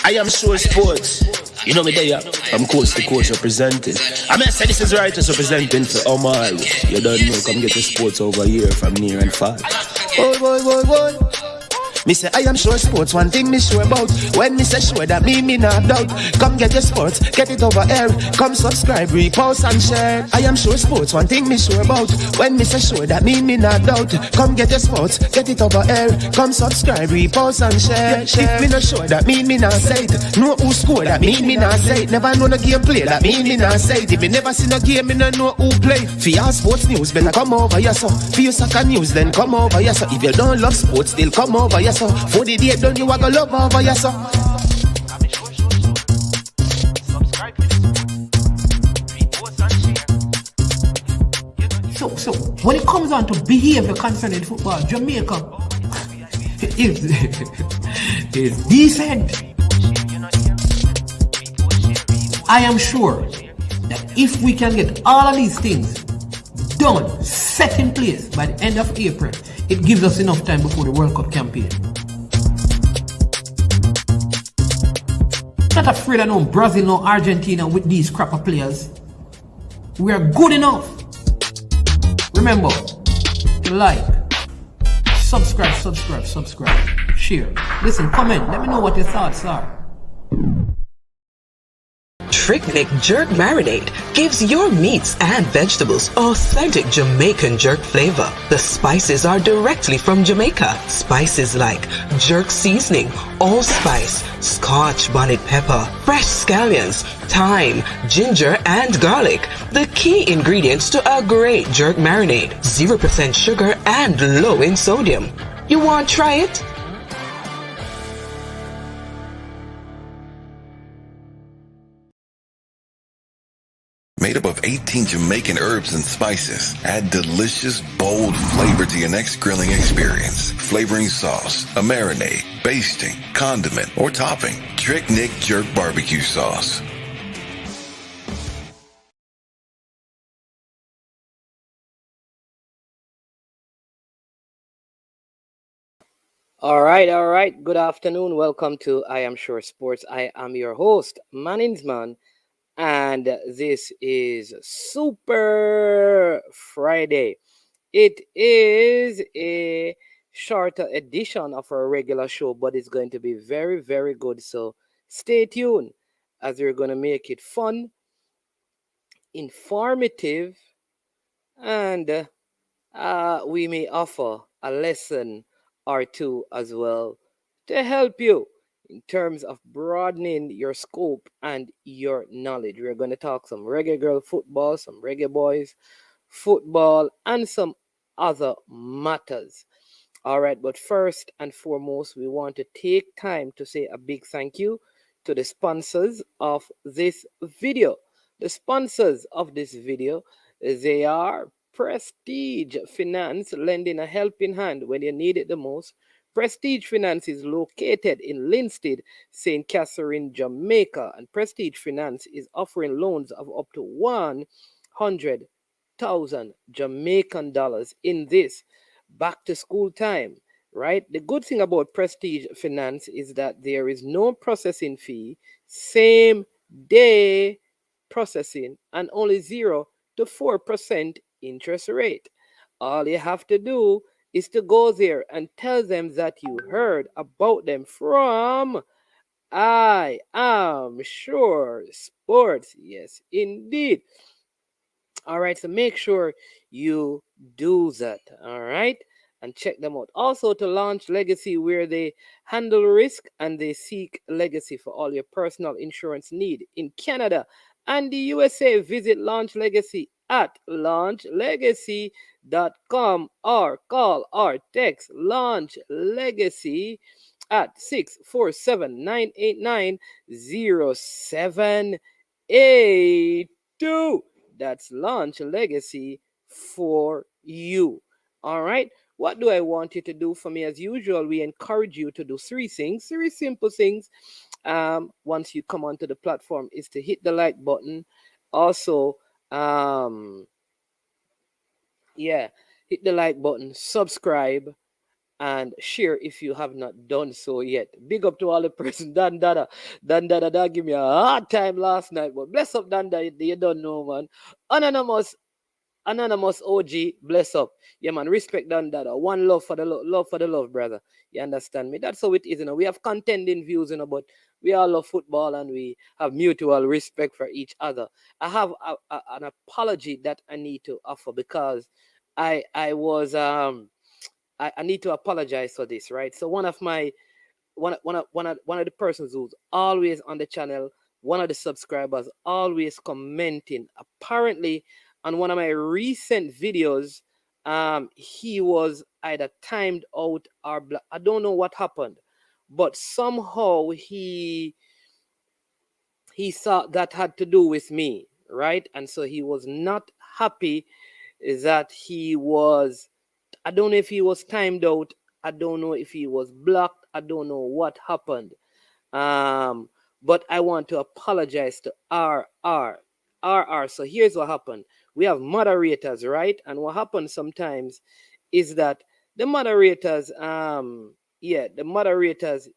I am Sure Sports. You know me there, I'm coast to coast representing. I mean, I say this is right, just representing for Omar. You don't know, come get your sports over here from near and far. Boy. Me say I am Sure Sports, one thing me sure about. When me say sure, that me not doubt. Come get your sports, get it over here. Come subscribe, repost and share. I am Sure Sports, one thing me sure about. When me say sure, that me not doubt. Come get your sports, get it over here. Come subscribe, repost and share. If me not sure, that me not say it. Know who score, that me not say it. Never know the game play, that me not say it. If me never seen a game, me not know who play. For your sports news, better come over here so. For your soccer news, then come over here so. If you don't love sports, still come over here so. For the day done, you a go love over here so. So when it comes on to behavior concerning football, Jamaica is decent. I am sure that if we can get all of these things done, set in place by the end of April, it gives us enough time before the World Cup campaign. Not afraid of no Brazil, no Argentina with these crap of players. We are good enough. Remember, like, subscribe, share. Listen, comment, let me know what your thoughts are. Pinnock Jerk Marinade gives your meats and vegetables authentic Jamaican jerk flavor. The spices are directly from Jamaica. Spices like jerk seasoning, allspice, Scotch bonnet pepper, fresh scallions, thyme, ginger, and garlic. The key ingredients to a great jerk marinade. 0% sugar and low in sodium. You want to try it? Made up of 18 Jamaican herbs and spices. Add delicious, bold flavor to your next grilling experience. Flavoring sauce, a marinade, basting, condiment, or topping. Pinnock Jerk Barbecue Sauce. All right. Good afternoon. Welcome to I Am Sure Sports. I am your host, Manningsman. And this is Super Friday. It is a shorter edition of our regular show, but it's going to be very, very good. So stay tuned as we're going to make it fun, informative, and we may offer a lesson or two as well to help you in terms of broadening your scope and your knowledge. We're going to talk some reggae girl football, some reggae boys football, and some other matters. All right, but first and foremost, we want to take time to say a big thank you to the sponsors of this video. The sponsors of this video, they are Prestige Finance, lending a helping hand when you need it the most. Prestige Finance is located in Linstead, St. Catherine, Jamaica, and Prestige Finance is offering loans of up to 100,000 Jamaican dollars in this back to school time, right? The good thing about Prestige Finance is that there is no processing fee, same day processing, and only 0 to 4% interest rate. All you have to do is to go there and tell them that you heard about them from I Am Sure Sports. Yes, indeed. All right, so make sure you do that. All right, and check them out. Also, to Launch Legacy, where they handle risk and they seek legacy for all your personal insurance need in Canada and the USA. Visit Launch Legacy at launchlegacy.com or call or text Launch Legacy at 647-989-0782. That's Launch Legacy for you. All right. What do I want you to do for me? As usual, we encourage you to do 3 things, 3 simple things. Once you come onto the platform, is to hit the like button. Also, hit the like button, subscribe, and share if you have not done so yet. Big up to all the person. Dan Dada. Dan Dada, that give me a hard time last night. But bless up, Dan Dada. You don't know, man. Anonymous OG, bless up. Yeah, man, respect Dan Dada. One love for the love for the love, brother. You understand me? That's how it is, you know. We have contending views, you know, but we all love football and we have mutual respect for each other. I have an apology that I need to offer because I was I need to apologize for this, right? So one of my one of the persons who's always on the channel, one of the subscribers always commenting. Apparently, on one of my recent videos, he was either timed out or I don't know what happened, but somehow he thought that had to do with me, right? And so he was not happy that he was, I don't know if he was timed out. I don't know if he was blocked. I don't know what happened. Um, but I want to apologize to RR. RR. So here's what happened. We have moderators, right? And what happens sometimes is that the moderators, the moderators,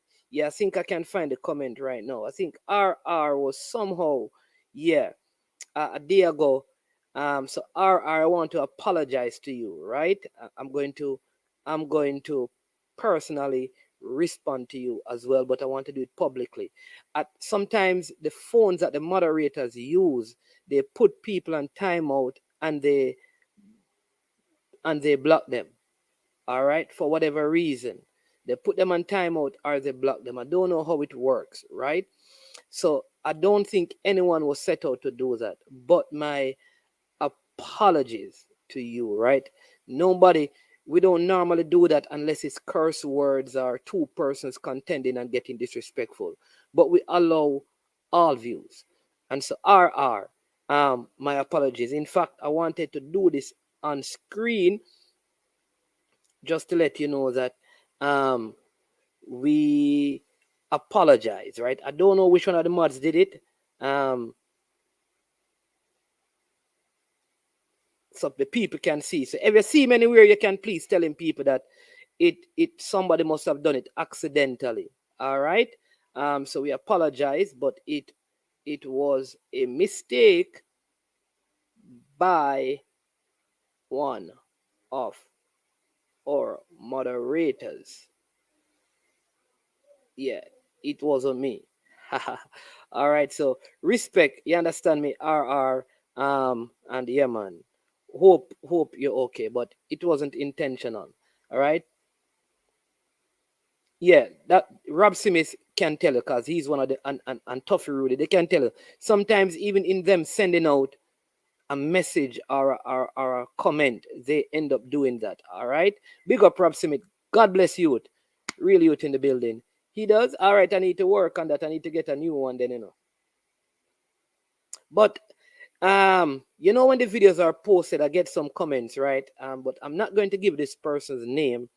I think I can find the comment right now. I think RR was somehow, a day ago. So RR, I want to apologize to you, right? I'm going to personally respond to you as well, but I want to do it publicly. Sometimes the phones that the moderators use, they put people on timeout and they block them. All right, for whatever reason, they put them on timeout or they block them. I don't know how it works, right? So I don't think anyone was set out to do that. But my apologies to you, right? Nobody, we don't normally do that unless it's curse words or two persons contending and getting disrespectful. But we allow all views. And so RR, my apologies. In fact, I wanted to do this on screen just to let you know that we apologize, right? I don't know which one of the mods did it. So the people can see. So if you see him anywhere, you can please tell him people that it somebody must have done it accidentally. All right. So we apologize, but it was a mistake by one of our moderators. Yeah, it wasn't me. All right. So respect. You understand me? RR. And yeah, man. Hope you're okay, but it wasn't intentional. All right. Yeah, that Rob Simmons can tell you because he's one of the and Toughy Rudy. They can tell you sometimes even in them sending out a message or a comment, they end up doing that. All right. Big up Rob Simmons. God bless you. Real youth in the building. He does. All right. I need to work on that. I need to get a new one then, you know. But you know, when the videos are posted, I get some comments, right? But I'm not going to give this person's name.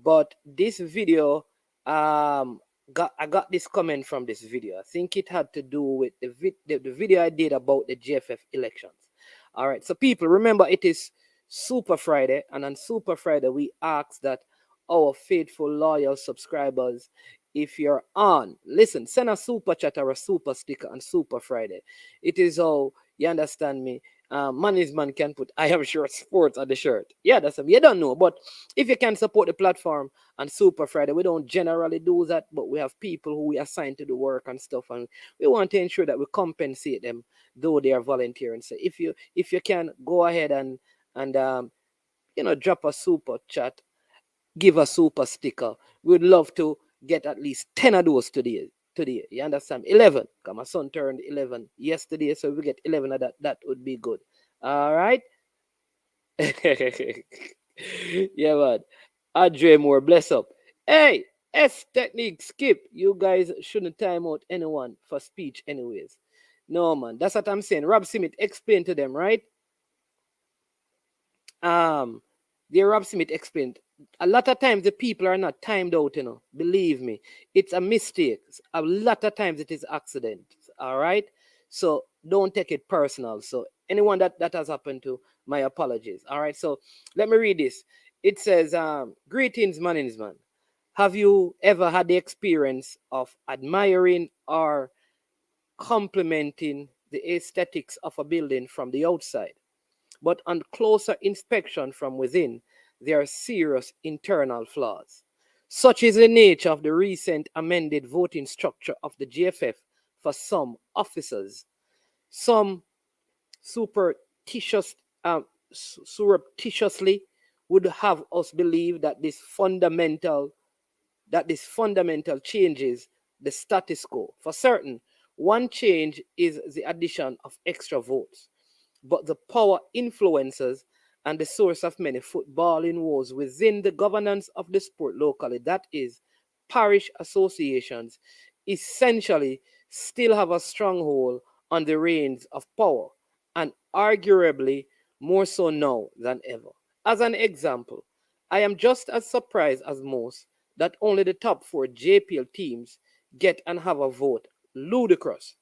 But this video, I got this comment from this video. I think it had to do with the video I did about the GFF elections. All right, so people, remember it is Super Friday, and on Super Friday we ask that our faithful loyal subscribers, if you're on, listen, send a super chat or a super sticker on Super Friday. It is how, you understand me, management can put I am sure sports on the shirt. Yeah, that's you don't know, but if you can support the platform on Super Friday, we don't generally do that, but we have people who we assign to the work and stuff, and we want to ensure that we compensate them though they are volunteering. So if you can go ahead and drop a super chat, give a super sticker. We'd love to get at least 10 of those today. You understand? 11. Because my son turned 11 yesterday, so if we get 11 of that would be good. All right? Yeah, man. Andre Moore, bless up. Hey, S Technique, skip. You guys shouldn't time out anyone for speech anyways. No, man. That's what I'm saying. Rob Smith, explain to them, right? The Rob Smith explained, a lot of times the people are not timed out, you know. Believe me, it's a mistake. A lot of times it is accident. All right. So don't take it personal. So anyone that has happened to, my apologies. All right. So let me read this. It says, greetings, management. Have you ever had the experience of admiring or complimenting the aesthetics of a building from the outside, but on closer inspection from within, there are serious internal flaws? Such is the nature of the recent amended voting structure of the GFF for some officers. Some superstitious, surreptitiously would have us believe that this fundamental changes the status quo. For certain, one change is the addition of extra votes, but the power influences and the source of many footballing wars within the governance of the sport locally, that is, parish associations, essentially still have a stronghold on the reins of power, and arguably more so now than ever. As an example, I am just as surprised as most that only the top four JPL teams get and have a vote. Ludicrous.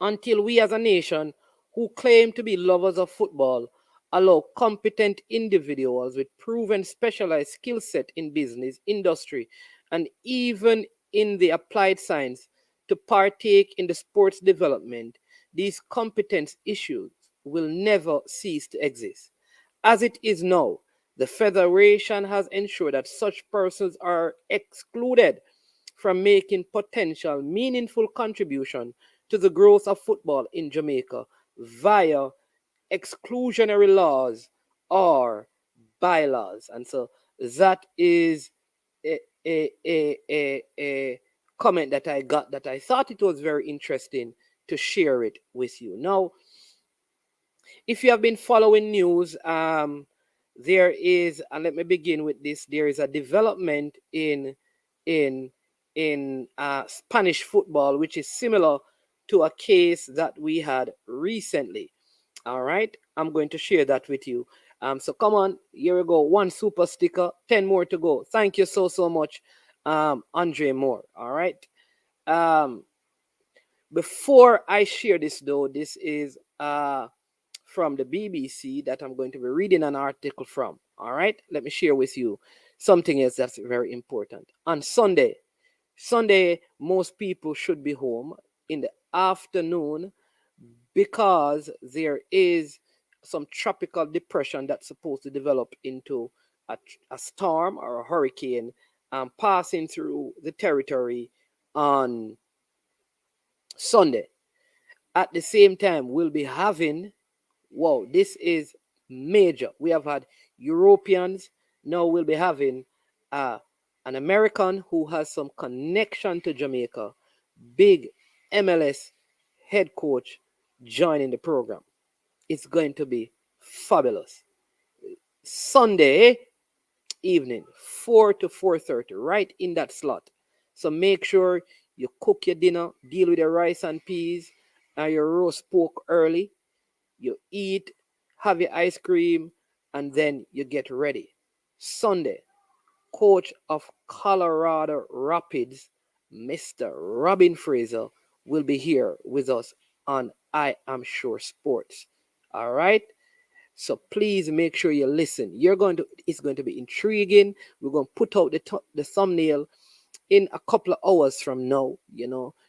Until we as a nation who claim to be lovers of football allow competent individuals with proven specialized skill set in business, industry, and even in the applied science to partake in the sports development, these competence issues will never cease to exist. As it is now, the Federation has ensured that such persons are excluded from making potential meaningful contribution to the growth of football in Jamaica via exclusionary laws or bylaws. And so that is a comment that I got that I thought it was very interesting to share it with you. Now, if you have been following news, there is, and let me begin with this. There is a development in Spanish football, which is similar to a case that we had recently. All right, I'm going to share that with you. So come on, here we go. One super sticker, 10 more to go. Thank you so much, Andre Moore. All right. Um, Before I share this though, this is from the BBC that I'm going to be reading an article from. All right, let me share with you something else that's very important. On Sunday, most people should be home in the afternoon because there is some tropical depression that's supposed to develop into a storm or a hurricane passing through the territory on Sunday. At the same time, we'll be having, wow, this is major. We have had Europeans. Now we'll be having an American who has some connection to Jamaica, big MLS head coach joining the program. It's going to be fabulous. Sunday evening, 4 to 4:30, right in that slot. So make sure you cook your dinner, deal with your rice and peas and your roast pork early. You eat, have your ice cream, and then you get ready. Sunday, coach of Colorado Rapids, Mr. Robin Fraser, will be here with us on I Am Sure Sports. All right. So please make sure you listen. It's going to be intriguing. We're going to put out the thumbnail in a couple of hours from now,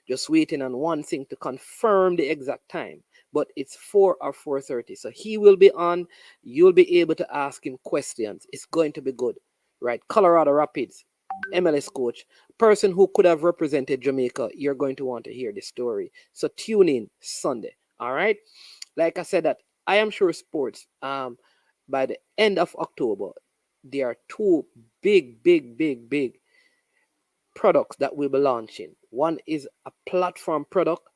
just waiting on one thing to confirm the exact time. But it's 4 or 4:30. So he will be on. You'll be able to ask him questions. It's going to be good, right? Colorado Rapids, MLS coach, person who could have represented Jamaica. You're going to want to hear the story. So tune in Sunday. All right. Like I said, that I Am Sure Sports, by the end of October, there are two big products that we'll be launching. One is a platform product,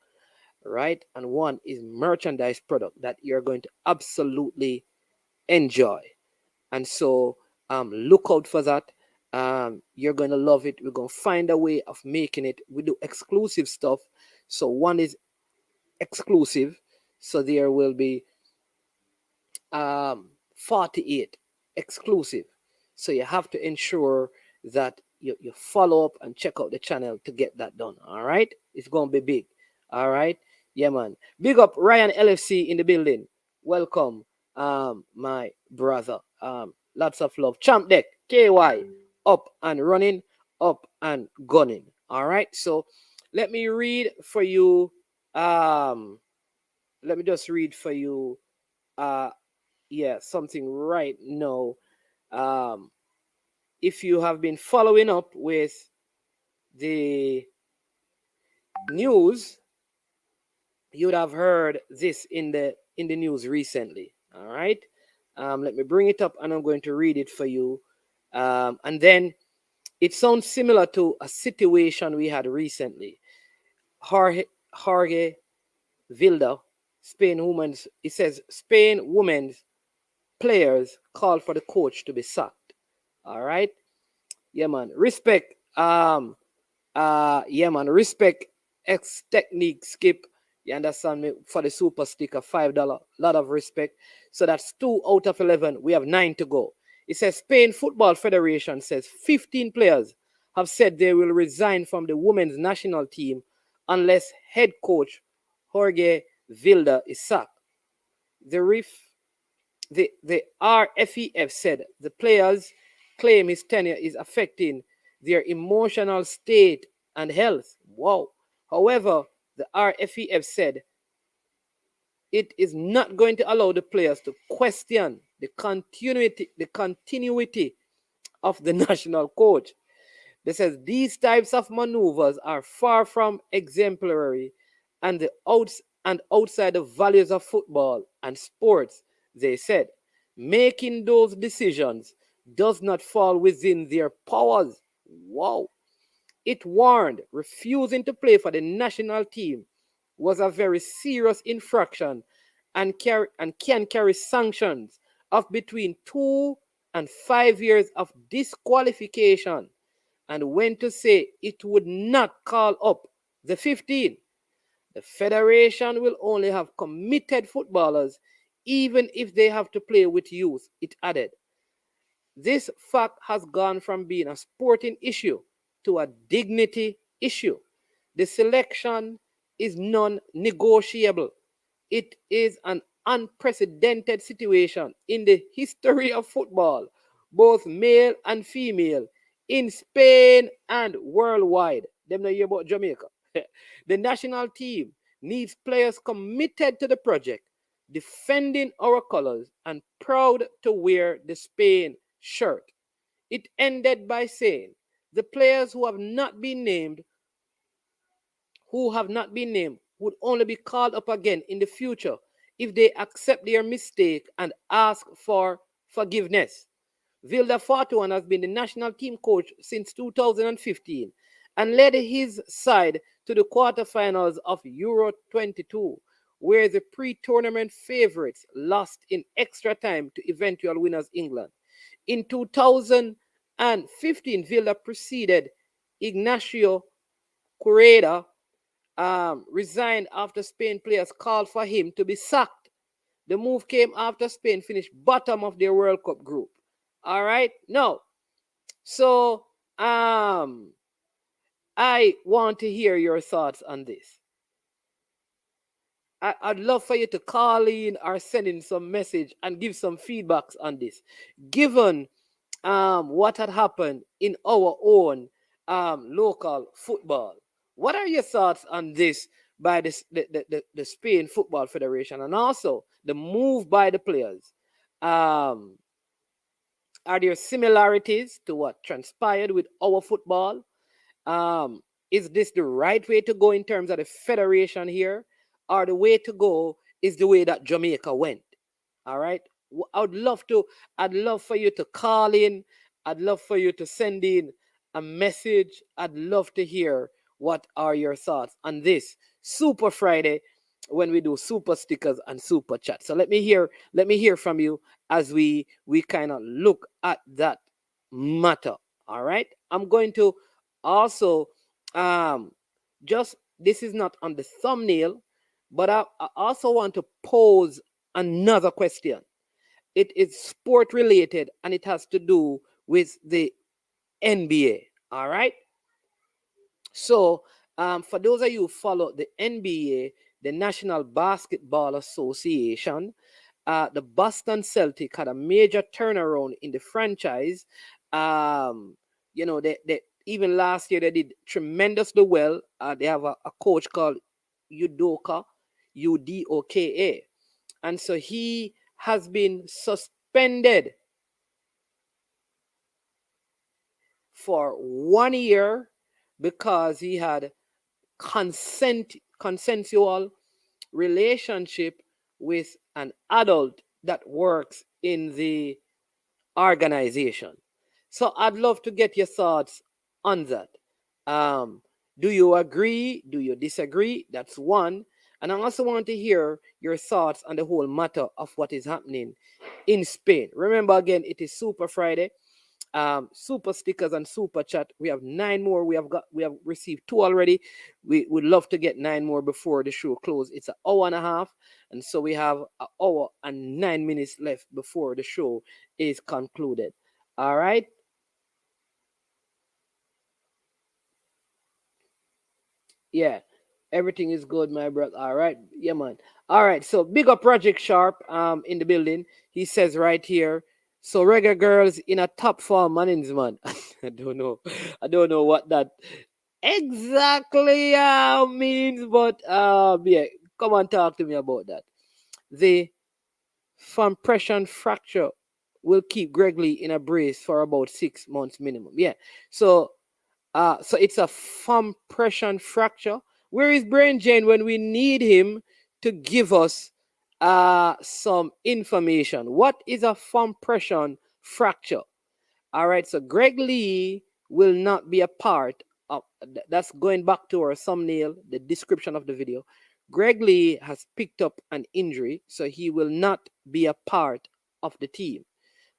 right? And one is merchandise product that you're going to absolutely enjoy. And so look out for that. You're going to love it. We're going to find a way of making it. We do exclusive stuff. So one is exclusive. So there will be 48 exclusive. So you have to ensure that you follow up and check out the channel to get that done. All right. It's going to be big. All right. Yeah, man. Big up Ryan LFC in the building. Welcome, my brother. Lots of love. Champ Deck, KY, up and running, up and gunning. All right. So let me read for you. Let me just read for you. Something right now. If you have been following up with the news, you would have heard this in the news recently. All right. Let me bring it up and I'm going to read it for you. And then it sounds similar to a situation we had recently. Jorge Vilda, Spain women's, it says Spain women's players call for the coach to be sacked. All right. Yeah, man. Respect. Respect X technique skip. You understand me? For the super sticker, $5. Lot of respect. So that's 2 out of 11. We have 9 to go. It says Spain Football Federation says 15 players have said they will resign from the women's national team unless head coach Jorge Vilda is sacked. The RFEF said the players claim his tenure is affecting their emotional state and health. Wow. However, the RFEF said it is not going to allow the players to question the continuity of the national coach. They says these types of maneuvers are far from exemplary and outside the values of football and sports. They said making those decisions does not fall within their powers. Wow. It warned refusing to play for the national team was a very serious infraction and can carry sanctions of between 2 and 5 years of disqualification, and when to say it would not call up the 15. The federation will only have committed footballers even if they have to play with youth, it added. This fact has gone from being a sporting issue to a dignity issue. The selection is non-negotiable. It is an unprecedented situation in the history of football, both male and female, in Spain and worldwide. Them not hear about Jamaica. The national team needs players committed to the project, defending our colors and proud to wear the Spain shirt. It ended by saying the players who have not been named would only be called up again in the future if they accept their mistake and ask for forgiveness. Vilda Fortuan has been the national team coach since 2015 and led his side to the quarterfinals of Euro 22, where the pre-tournament favorites lost in extra time to eventual winners England. In 2015, Vilda preceded Ignacio Correa resigned after Spain players called for him to be sacked. The move came after Spain finished bottom of their World Cup group. All right? No. So, I want to hear your thoughts on this. I'd love for you to call in or send in some message and give some feedbacks on this. Given what had happened in our own local football. What are your thoughts on this by the Spain Football Federation and also the move by the players? Are there similarities to what transpired with our football? Is this the right way to go in terms of the federation here? Or the way to go is the way that Jamaica went? All right. I'd love for you to call in. I'd love for you to send in a message. I'd love to hear what are your thoughts on this Super Friday when we do super stickers and super chat. So let me hear from you as we kind of look at that matter. All right. I'm going to also this is not on the thumbnail, but I also want to pose another question. It is sport related and it has to do with the NBA. All right. So, for those of you who follow the NBA, the National Basketball Association, the Boston Celtic had a major turnaround in the franchise. They even last year they did tremendously well. They have a coach called Udoka, Udoka, and so he has been suspended for 1 year because he had consensual relationship with an adult that works in the organization. So I'd love to get your thoughts on that. Do you agree? Do you disagree? That's one. And I also want to hear your thoughts on the whole matter of what is happening in Spain. Remember, again, it is Super Friday. Super stickers and super chat. We have 9 more. We have received 2 already. We would love to get 9 more before the show closes. It's an hour and a half, and so we have an hour and 9 minutes left before the show is concluded. All right. Yeah, everything is good, my brother. All right, yeah, man. All right, so big up Project Sharp in the building. He says right here. So Reggae Girlz in a top form, man. I don't know. I don't know what that exactly means, but yeah, come on, talk to me about that. The compression fracture will keep Greg Leigh in a brace for about 6 months minimum. Yeah, so it's a compression fracture. Where is Brain Jane when we need him to give us some information? What is a compression fracture? All right, so Greg Leigh will not be a part of that's going back to our thumbnail, the description of the video. Greg Leigh has picked up an injury, so he will not be a part of the team,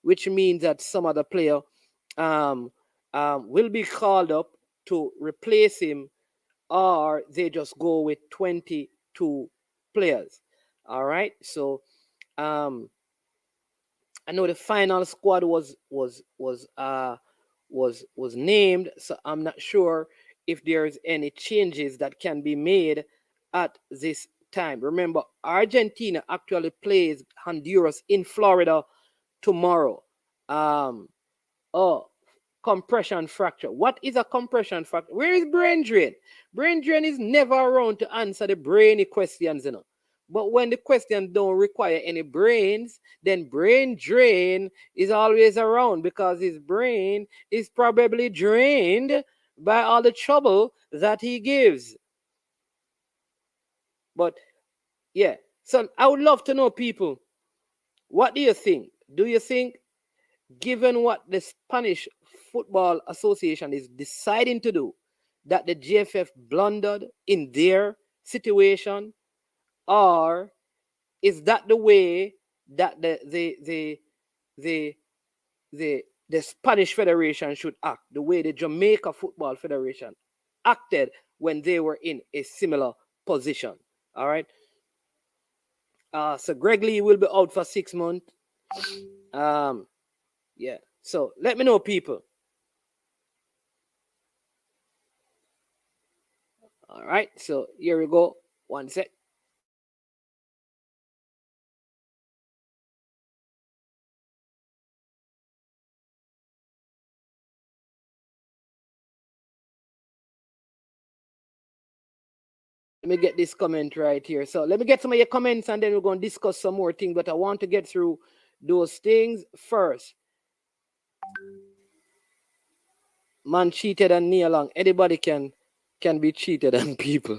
which means that some other player will be called up to replace him, or they just go with 22 players. All right, so I know the final squad was named, so I'm not sure if there's any changes that can be made at this time. Remember, Argentina actually plays Honduras in Florida tomorrow. Compression fracture. What is a compression fracture? Where is brain drain? Brain drain is never around to answer the brainy questions, you know. But when the questions don't require any brains, then brain drain is always around because his brain is probably drained by all the trouble that he gives. But yeah, so I would love to know, people, what do you think? Do you think, given what the Spanish Football Association is deciding to do, that the GFF blundered in their situation, or is that the way that the Spanish Federation should act, the way the Jamaica Football Federation acted when they were in a similar position? All right. So Greg Leigh will be out for 6 months. Yeah. So let me know, people. All right. So here we go. 1 sec. Let me get this comment right here. So let me get some of your comments and then we're going to discuss some more things. But I want to get through those things first. Man cheated and knee along. Anybody can be cheated on people.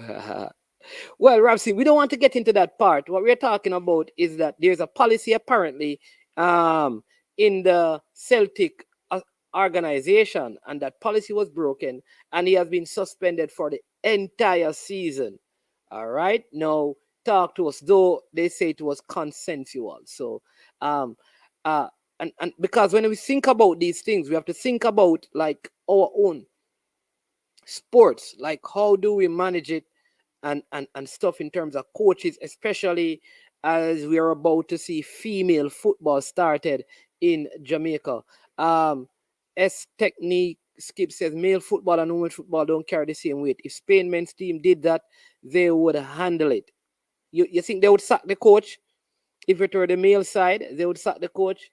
Well, Rapsy, we don't want to get into that part. What we're talking about is that there's a policy apparently in the Celtic organization, and that policy was broken, and he has been suspended for the entire season. All right. Now, talk to us, though they say it was consensual. So, and because when we think about these things, we have to think about like our own sports, like how do we manage it and stuff in terms of coaches, especially as we are about to see female football started in Jamaica. S Technique Skip says male football and women's football don't carry the same weight. If Spain men's team did that, they would handle it. You think they would sack the coach? If it were the male side, they would sack the coach.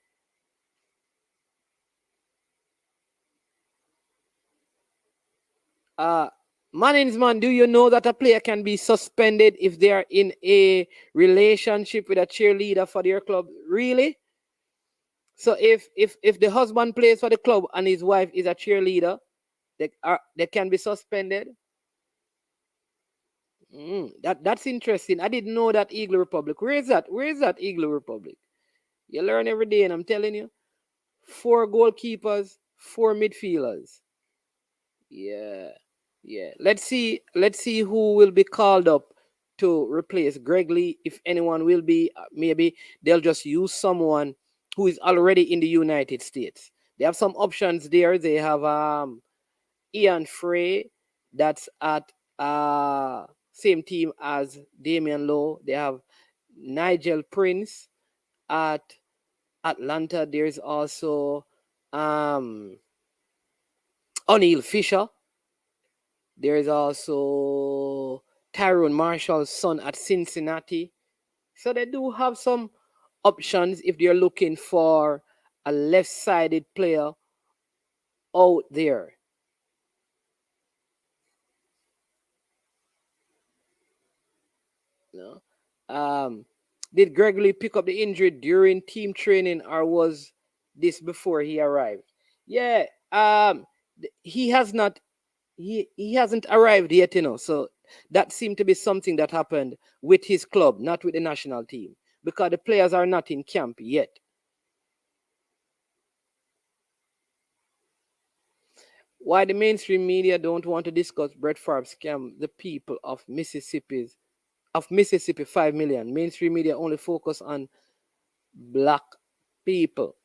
Man, do you know that a player can be suspended if they are in a relationship with a cheerleader for their club? Really? So if the husband plays for the club and his wife is a cheerleader, they can be suspended. That's interesting. I didn't know that Eagle Republic. Where is that? Where is that Eagle Republic? You learn every day, and I'm telling you, 4 goalkeepers, 4 midfielders. Yeah. Yeah. Let's see who will be called up to replace Greg Leigh. If anyone will be, maybe they'll just use someone who is already in the United States. They have some options there. They have Ian Frey, that's at same team as Damian Lowe. They have Nigel Prince at Atlanta. There's also O'Neal Fisher. There's also Tyrone Marshall's son at Cincinnati. So they do have some options if they're looking for a left-sided player out there. No. Did Greg Leigh pick up the injury during team training, or was this before he arrived? Yeah. He has not. He hasn't arrived yet, So that seemed to be something that happened with his club, not with the national team, because the players are not in camp yet. Why the mainstream media don't want to discuss Brett Favre scam the people of Mississippi 5 million. Mainstream media only focus on black people.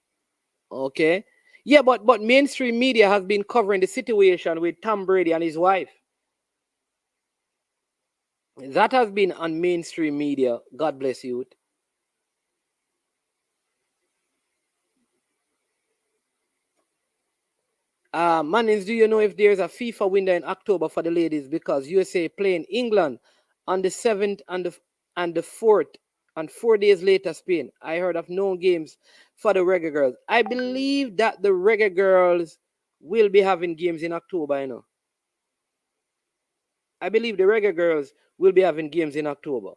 Okay. Yeah, but mainstream media has been covering the situation with Tom Brady and his wife. That has been on mainstream media. God bless you. Mannings, do you know if there's a FIFA window in October for the ladies? Because USA playing England on the 7th and the 4th, and 4 days later Spain. I heard of no games for the Reggae Girlz. I believe that the Reggae Girlz will be having games in October, I believe the Reggae Girlz will be having games in October.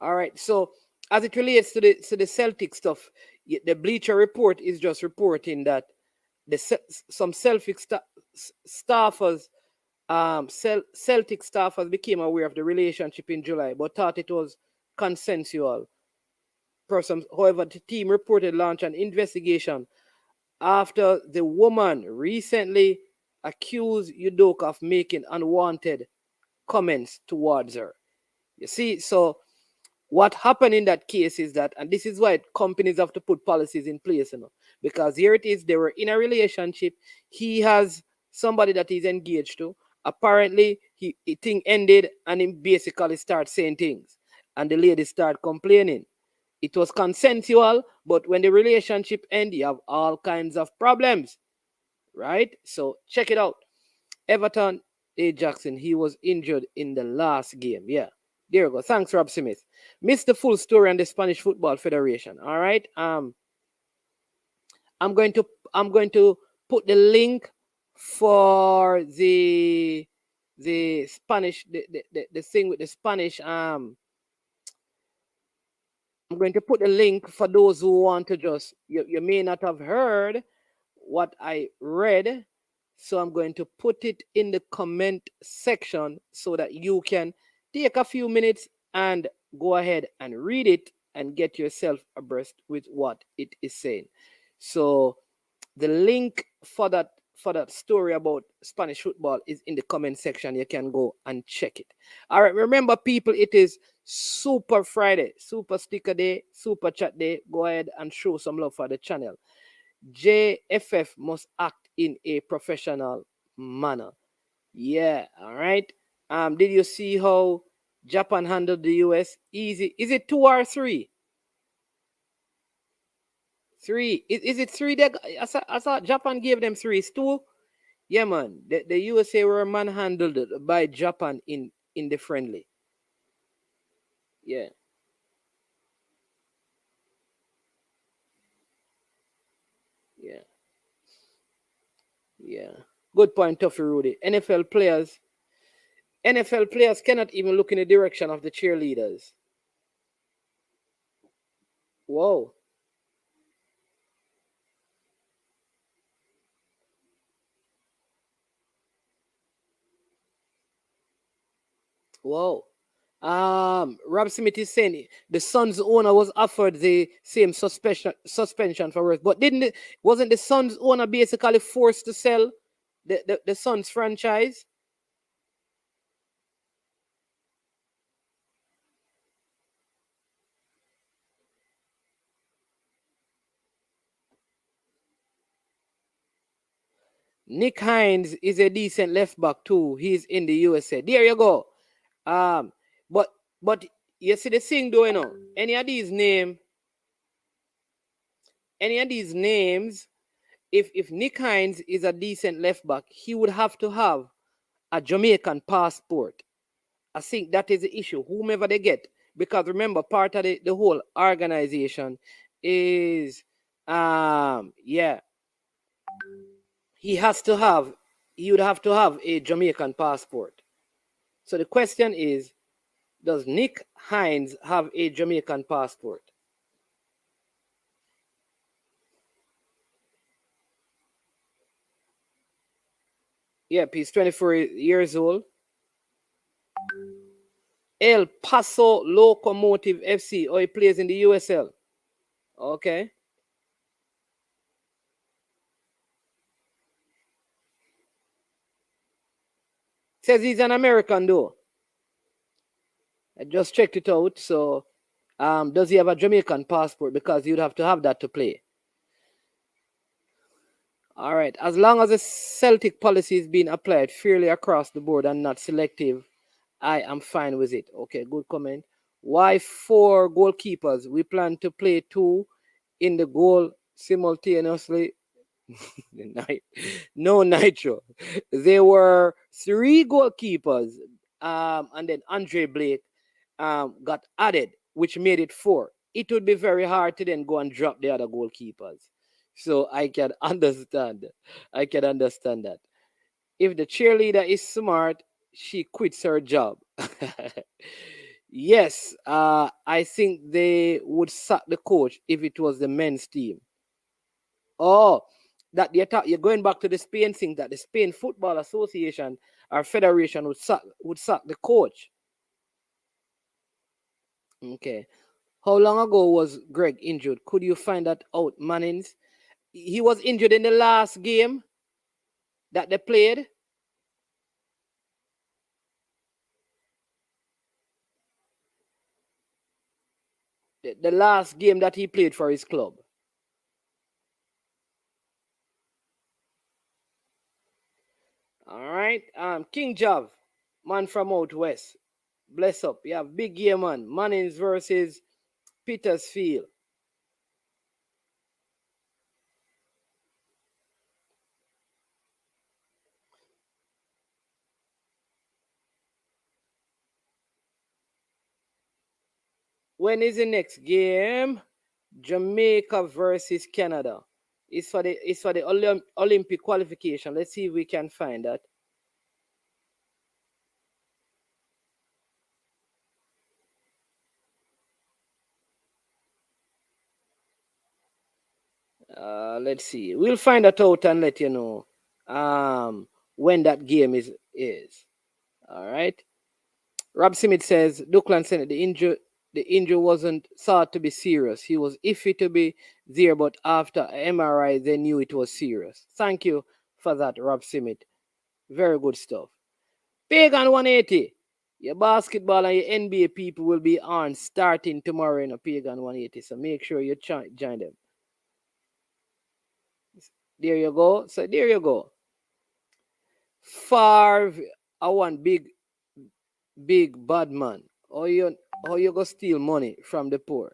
All right, so as it relates to the Celtic stuff, the Bleacher Report is just reporting that some Celtic staffers, Celtic staffers became aware of the relationship in July, but thought it was consensual. However, the team reported launch an investigation after the woman recently accused Udoka of making unwanted comments towards her. You see, so what happened in that case is that, and this is why companies have to put policies in place, because here it is, they were in a relationship. He has somebody that he's engaged to. Apparently, thing ended, and he basically started saying things, and the lady started complaining. It was consensual, but when the relationship ends, you have all kinds of problems, right? So check it out. Everton, A. Jackson, he was injured in the last game. Yeah. There you go. Thanks, Rob Smith. Missed the full story on the Spanish Football Federation. All right. I'm going to put the link for the Spanish the thing with the Spanish. I'm going to put the link for those who want to just you may not have heard what I read. So I'm going to put it in the comment section so that you can take a few minutes and go ahead and read it and get yourself abreast with what it is saying. So the link for that story about Spanish football is in the comment section. You can go and check it. All right, remember people, it is Super Friday, Super Sticker Day, Super Chat Day. Go ahead and show some love for the channel. JFF must act in a professional manner. Yeah, all right. Did you see how Japan handled the US? Easy. Is it 2 or 3? 3. Is it 3? I thought Japan gave them 3. It's 2. Yeah, man. The USA were manhandled by Japan in the friendly. Yeah. Yeah. Good point, Tuffy Rudy. NFL players cannot even look in the direction of the cheerleaders. Whoa. Whoa. Rob Smith is saying the Suns owner was offered the same suspension for work, but wasn't the Suns owner basically forced to sell the Suns franchise? Nick Hines is a decent left back too. He's in the USA. There you go. But you see the thing though, you know, any of these names, if Nick Hines is a decent left back, he would have to have a Jamaican passport. I think that is the issue, whomever they get. Because remember, part of the whole organization is he would have to have a Jamaican passport. So the question is, does Nick Hines have a Jamaican passport? Yep, he's 24 years old. El Paso Locomotive FC. Oh, he plays in the USL. Okay. Says he's an American though. I just checked it out. So, does he have a Jamaican passport? Because you'd have to have that to play. All right. As long as the Celtic policy is being applied fairly across the board and not selective, I am fine with it. Okay, good comment. Why 4 goalkeepers? We plan to play 2 in the goal simultaneously. No nitro. There were 3 goalkeepers, and then Andre Blake got added, which made it 4. It would be very hard to then go and drop the other goalkeepers. So I can understand that. If the cheerleader is smart, she quits her job. Yes, I think they would sack the coach if it was the men's team. Oh, that you're going back to the Spain thing, that the Spain Football Association or Federation would sack the coach. Okay. How long ago was Greg injured? Could you find that out, Mannings? He was injured in the last game that they played. The last game that he played for his club. All right. King Jav, man from out west. Bless up. You have big game, man. Mannings versus Petersfield. When is the next game? Jamaica versus Canada. It's for the Olympic qualification. Let's see if we can find that. Let's see. We'll find that out and let you know when that game is. All right. Rob Smith says, Duckland said the injury wasn't thought to be serious. He was iffy to be there, but after MRI, they knew it was serious. Thank you for that, Rob Smith. Very good stuff. Pagan 180. Your basketball and your NBA people will be on starting tomorrow in a Pagan 180. So make sure you join them. There you go. So there you go. Favre, I want big bad man. How you go steal money from the poor?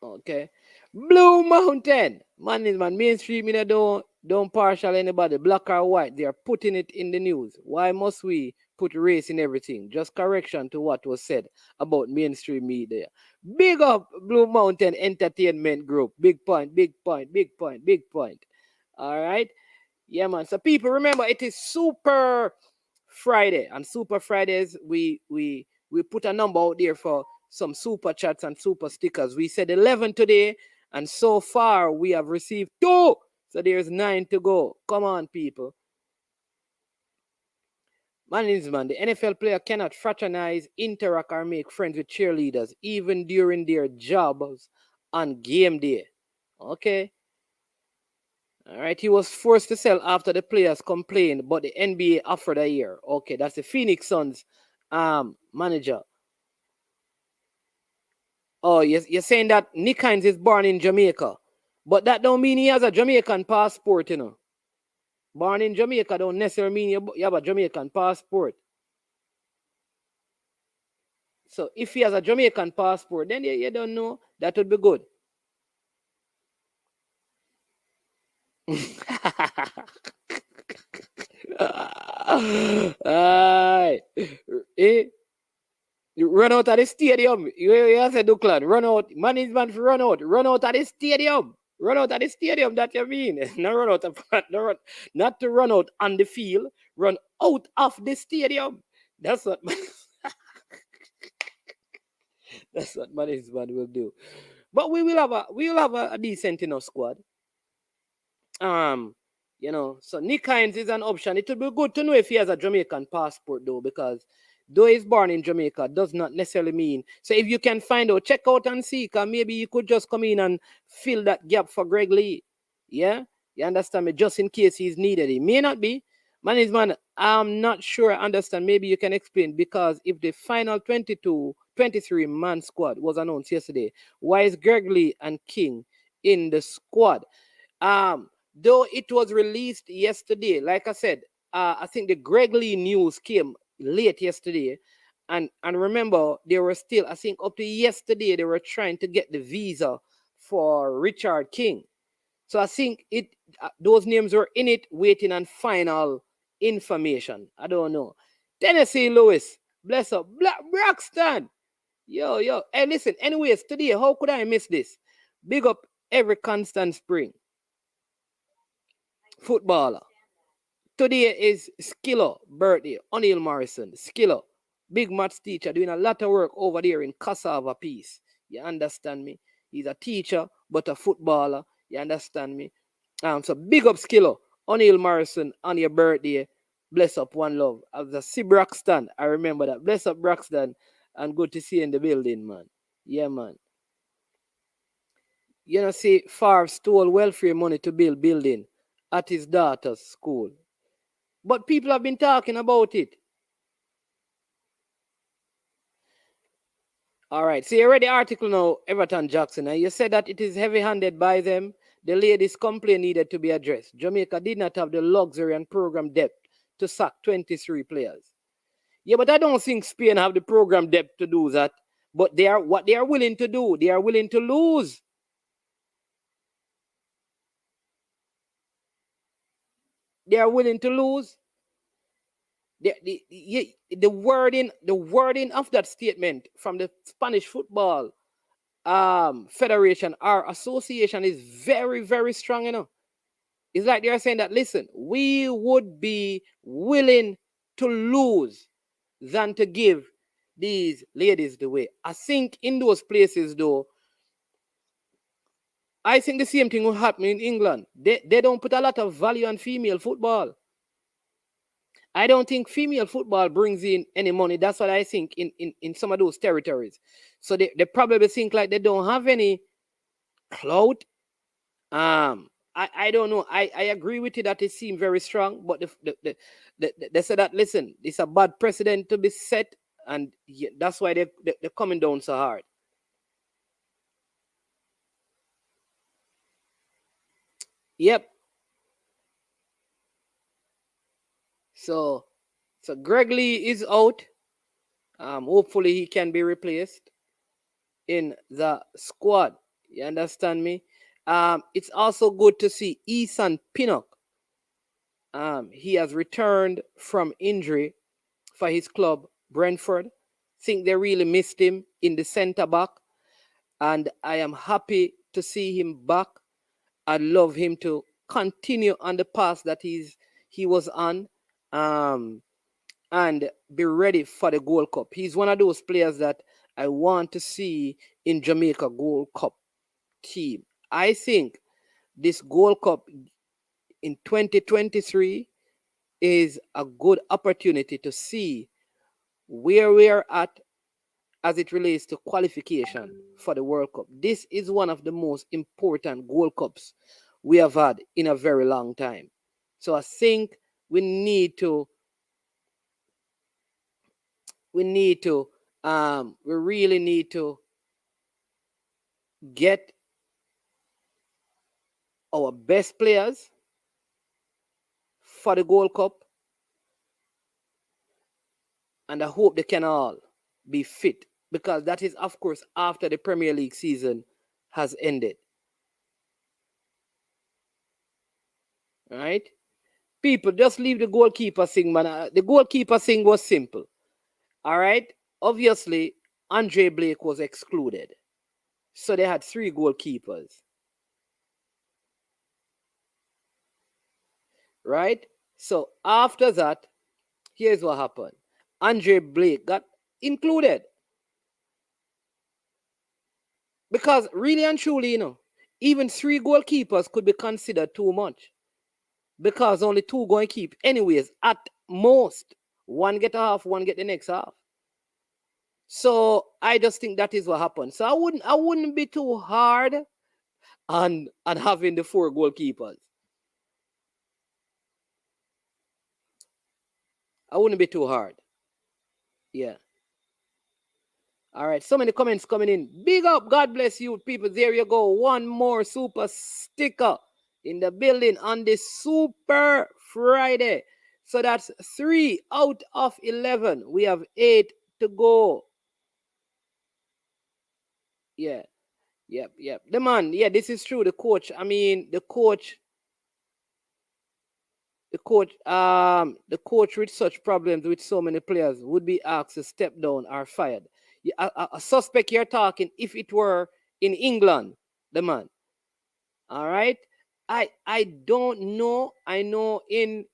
Okay. Blue Mountain. Man, mainstream media don't partial anybody, black or white. They are putting it in the news. Why must we put race in everything? Just correction to what was said about mainstream media. Big up Blue Mountain Entertainment Group. Big point. All right. Yeah, man. So people, remember, it is Super Friday, and Super Fridays we put a number out there for some super chats and super stickers. We said 11 today, and so far we have received 2. So there's 9 to go. Come on, people. Man, the NFL player cannot fraternize, interact, or make friends with cheerleaders, even during their jobs on game day. Okay. All right. He was forced to sell after the players complained, but the NBA offered a year. Okay, that's the Phoenix Suns manager. Oh, you're saying that Nick Hines is born in Jamaica, but that don't mean he has a Jamaican passport, you know. Born in Jamaica don't necessarily mean you have a Jamaican passport. So if he has a Jamaican passport, then you don't know. That would be good. You run out of the stadium. You said, Duckland, run out. Management run out. Run out of the stadium. Run out of the stadium, that you mean. Not run out of, not to run out on the field. Run out of the stadium. That's what that's what management will do. But we will have a decent enough squad. So Nick Hines is an option. It would be good to know if he has a Jamaican passport though, because though he's born in Jamaica, does not necessarily mean. So if you can find out, check out and see, because maybe you could just come in and fill that gap for Greg Leigh. Yeah? You understand me? Just in case he's needed. It may not be. Man, I'm not sure I understand. Maybe you can explain, because if the final 23 man squad was announced yesterday, why is Greg Leigh and King in the squad? Though it was released yesterday, like I said, I think the Greg Leigh news came late yesterday. And remember, they were still, I think up to yesterday, they were trying to get the visa for Richard King. So I think those names were in it, waiting on final information. I don't know. Tennessee Lewis, bless up. Braxton. Yo. Hey, listen, anyways, today, how could I miss this? Big up every Constant Spring footballer. Today is Skiller birthday. O'Neal Morrison, Skiller, big maths teacher, doing a lot of work over there in Cassava Peace. You understand me? He's a teacher, but a footballer. You understand me? So big up Skiller, O'Neal Morrison, on your birthday. Bless up, one love. As a C Braxton, I remember that. Bless up, Braxton, and good to see you in the building, man. Yeah, man. You know, see, Favre stole welfare money to build building at his daughter's school. But people have been talking about it. All right. So you read the article now, Everton Jackson, and you said that it is heavy-handed by them. The ladies' complaint needed to be addressed. Jamaica did not have the luxury and program depth to sack 23 players. Yeah, but I don't think Spain have the program depth to do that. But what they are willing to do, they are willing to lose. They are willing to lose. The wording of that statement from the Spanish Football Federation, our association, is very, very strong, you know. It's like they're saying that, listen, we would be willing to lose than to give these ladies the way. I think in those places, though, I think the same thing will happen in England. They don't put a lot of value on female football. I don't think female football brings in any money. That's what I think in some of those territories. So they probably think like they don't have any clout. I don't know. I agree with you that it seems very strong, but they said that, listen, it's a bad precedent to be set, and that's why they're coming down so hard. Yep. So Greg Leigh is out. Hopefully he can be replaced in the squad. You understand me? It's also good to see Ethan Pinnock. He has returned from injury for his club, Brentford. Think they really missed him in the centre back, and I am happy to see him back. I'd love him to continue on the path that he was on, and be ready for the Gold Cup. He's one of those players that I want to see in Jamaica Gold Cup team. I think this Gold Cup in 2023 is a good opportunity to see where we are at as it relates to qualification for the World Cup. This is one of the most important Gold Cups we have had in a very long time. So I think we really need to get our best players for the Gold Cup, and I hope they can all be fit, because that is, of course, after the Premier League season has ended. All right? People, just leave the goalkeeper thing, man. The goalkeeper thing was simple. All right? Obviously, Andre Blake was excluded. So they had 3 goalkeepers. Right? So after that, here's what happened. Andre Blake got included. Because really and truly, even 3 goalkeepers could be considered too much. Because only 2 going to keep anyways, at most. 1 get a half, 1 get the next half. So I just think that is what happened. So I wouldn't be too hard on having the 4 goalkeepers. I wouldn't be too hard. Yeah. All right. So many comments coming in. Big up. God bless you, people. There you go. One more super sticker in the building on this Super Friday. So that's 3 out of 11. We have 8 to go. Yeah. Yep. The man. Yeah, this is true. The coach with such problems with so many players would be asked to step down or fired. A suspect you're talking, if it were in England, the man. All right. I don't know. I know in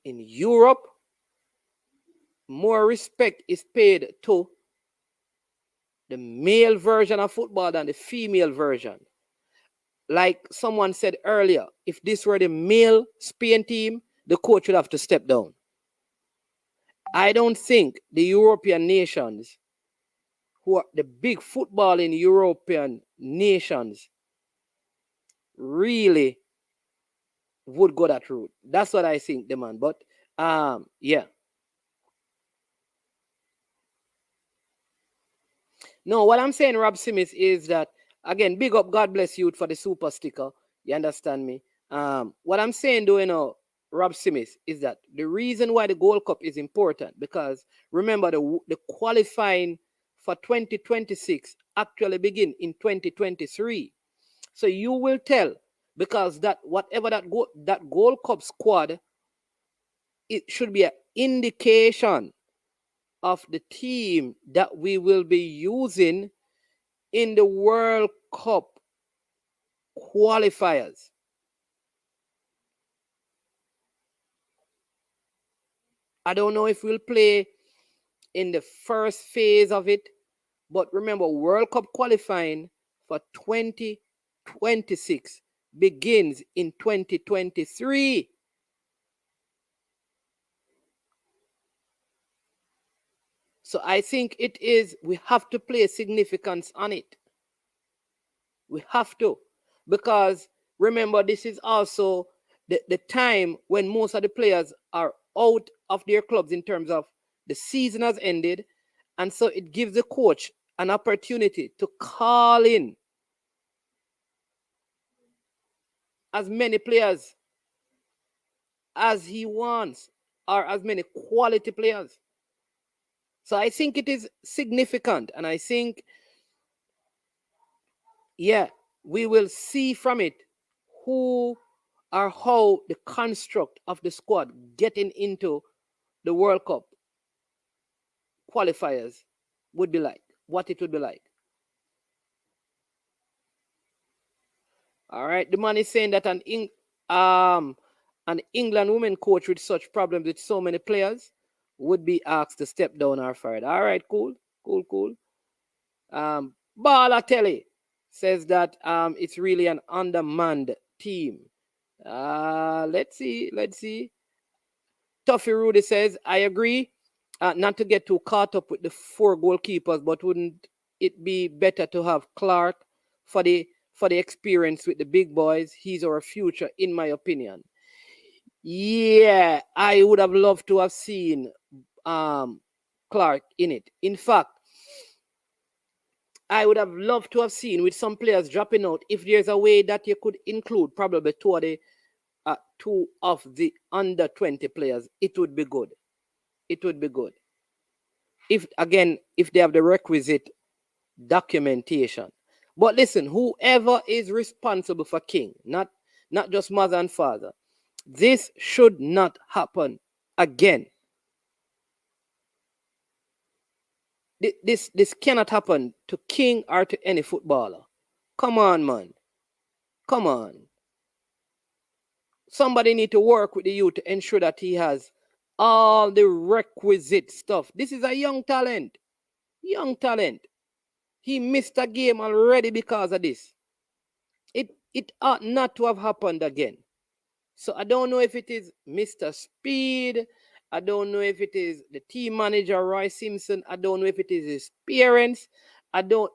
Europe, more respect is paid to the male version of football than the female version. Like someone said earlier, if this were the male Spain team, the coach would have to step down. I don't think the European nations, who are the big footballing European nations, really would go that route. That's what I think, the man. But yeah. No, what I'm saying, Rob Simmons, is that, again, big up, God bless you for the super sticker. You understand me? What I'm saying, though, Rob Simmons, is that the reason why the Gold Cup is important, because remember, the qualifying for 2026 actually begin in 2023. So you will tell, because that whatever that Gold Cup squad, it should be an indication of the team that we will be using in the World Cup qualifiers. I don't know if we'll play in the first phase of it, but remember, World Cup qualifying for 2026 begins in 2023. So I think we have to place significance on it. We have to, because remember, this is also the time when most of the players are out of their clubs in terms of the season has ended. And so it gives the coach an opportunity to call in as many players as he wants, or as many quality players. So I think it is significant. And I think, yeah, we will see from it who or how the construct of the squad getting into the World Cup qualifiers would be like, what it would be like. All right. The man is saying that an England women coach with such problems with so many players would be asked to step down or fired. All right, cool. Balotelli says that it's really an undermanned team. Let's see. Tuffy Rudy says, I agree. Not to get too caught up with the 4 goalkeepers, but wouldn't it be better to have Clark for the experience with the big boys? He's our future, in my opinion. Yeah, I would have loved to have seen Clark in it. In fact, I would have loved to have seen with some players dropping out, if there's a way that you could include probably two of the under 20 players, it would be good. It would be good. If they have the requisite documentation. But listen, whoever is responsible for King, not just mother and father, this should not happen again. This cannot happen to King or to any footballer. Come on, man. Come on. Somebody need to work with the youth to ensure that he has all the requisite stuff. This is a young talent. Young talent. He missed a game already because of this. It ought not to have happened again. So I don't know if it is Mr. Speed. I don't know if it is the team manager, Roy Simpson. I don't know if it is his parents. I don't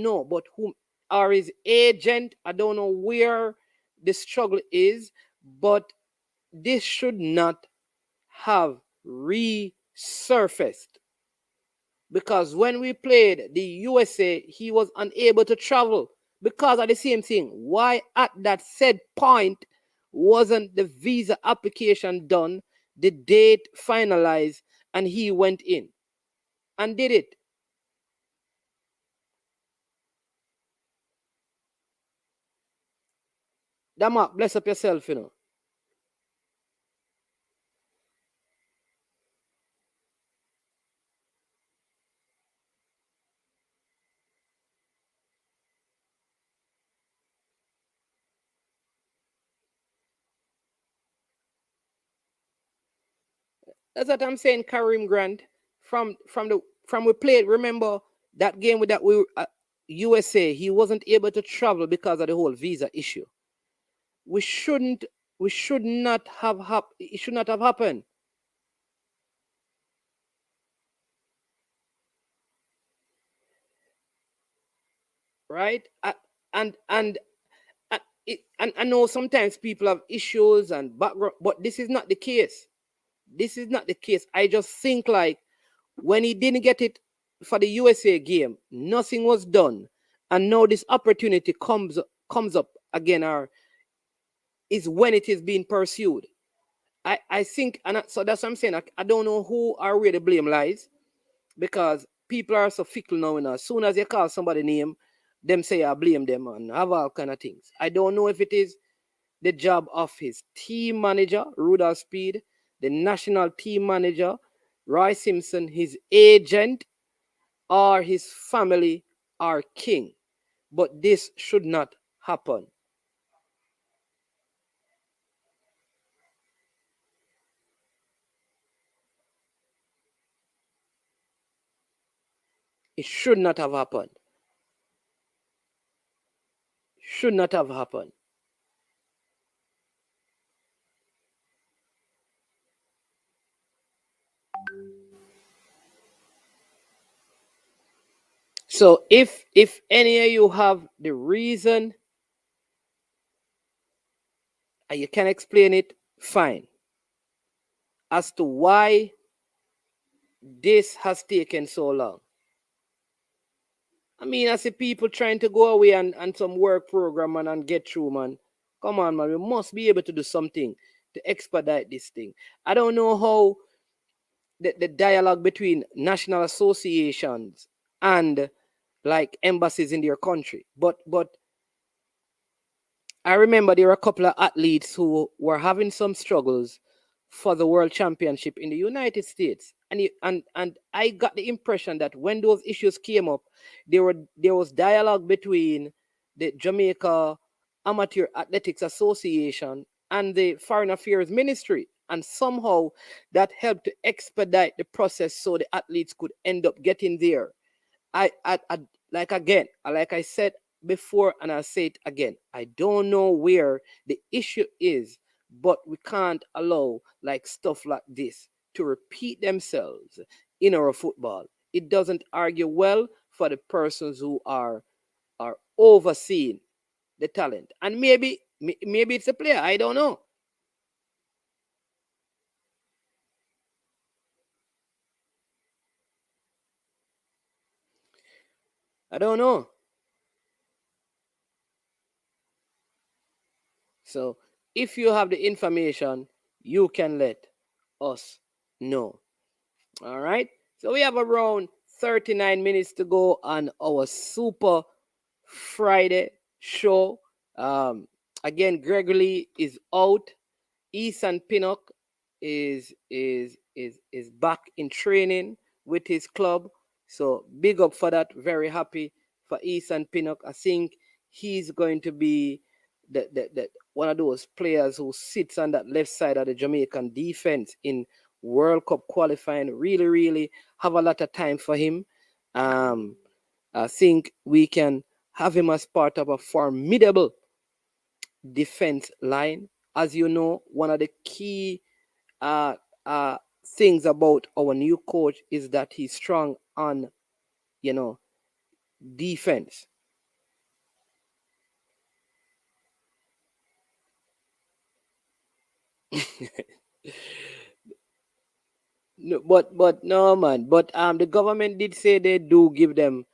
know. But whom or his agent. I don't know where the struggle is. But this should not have resurfaced. Because when we played the USA, he was unable to travel because of the same thing. Why at that said point wasn't the visa application done, the date finalized, and he went in and did it? Dama, bless up yourself, you know. That's what I'm saying, Kareem Grant. From we played, remember that game with that USA, he wasn't able to travel because of the whole visa issue. It should not have happened. Right? And I know sometimes people have issues and background, but this is not the case. This is not the case. I just think like when he didn't get it for the USA game, nothing was done, and now this opportunity comes up again, or is when it is being pursued. I think, and so that's what I'm saying. I don't know who or where the blame lies, because people are so fickle now. As soon as you call somebody name, them say I blame them and have all kind of things. I don't know if it is the job of his team manager, Rudolph Speed, the national team manager, Roy Simpson, his agent, or his family, or King. But this should not happen. It should not have happened. Should not have happened. So if any of you have the reason and you can explain it, fine. As to why this has taken so long. I mean, I see people trying to go away and some work program and get through, man. Come on, man. We must be able to do something to expedite this thing. I don't know how the dialogue between national associations and like embassies in their country. But I remember there were a couple of athletes who were having some struggles for the world championship in the United States. And I got the impression that when those issues came up, there was dialogue between the Jamaica Amateur Athletics Association and the Foreign Affairs Ministry. And somehow that helped to expedite the process so the athletes could end up getting there. I like I said before, and I'll say it again. I don't know where the issue is, but we can't allow like stuff like this to repeat themselves in our football. It doesn't argue well for the persons who are overseeing the talent. And maybe it's a player. I don't know. I don't know. So if you have the information, you can let us know. All right. So we have around 39 minutes to go on our Super Friday show. Again, Gregory is out. Ethan Pinnock is back in training with his club. So big up for that. Very happy for Ethan Pinnock. I think he's going to be the one of those players who sits on that left side of the Jamaican defense in World Cup qualifying. Really, really have a lot of time for him. I think we can have him as part of a formidable defense line. As you know, one of the key things about our new coach is that he's strong on, defense. No, but no, man. But the government did say they do give them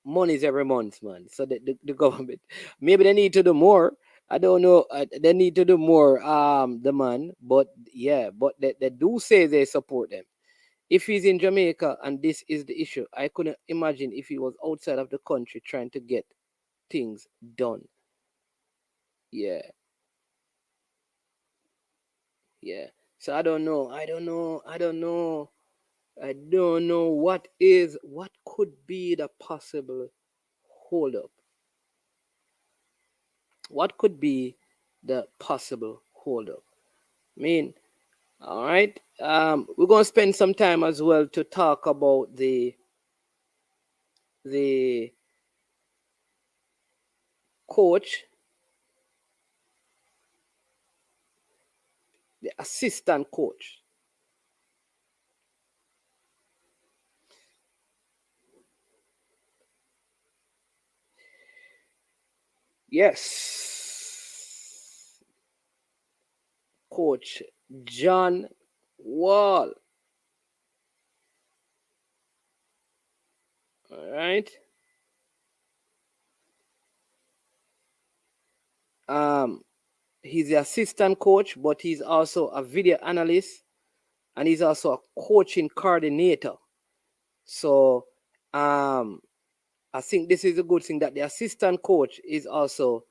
monies every month, man. So the government, maybe they need to do more. I don't know. They need to do more. The man, but yeah, but they do say they support them. If he's in Jamaica and this is the issue, I couldn't imagine if he was outside of the country trying to get things done. Yeah, yeah. So I don't know. I don't know. I don't know. I don't know what could be the possible hold up. What could be the possible hold up? I mean, all right. We're gonna spend some time as well to talk about the coach, the assistant coach. Yes, Coach John Wall. All right. He's the assistant coach, but he's also a video analyst and he's also a coaching coordinator. So I think this is a good thing that the assistant coach is also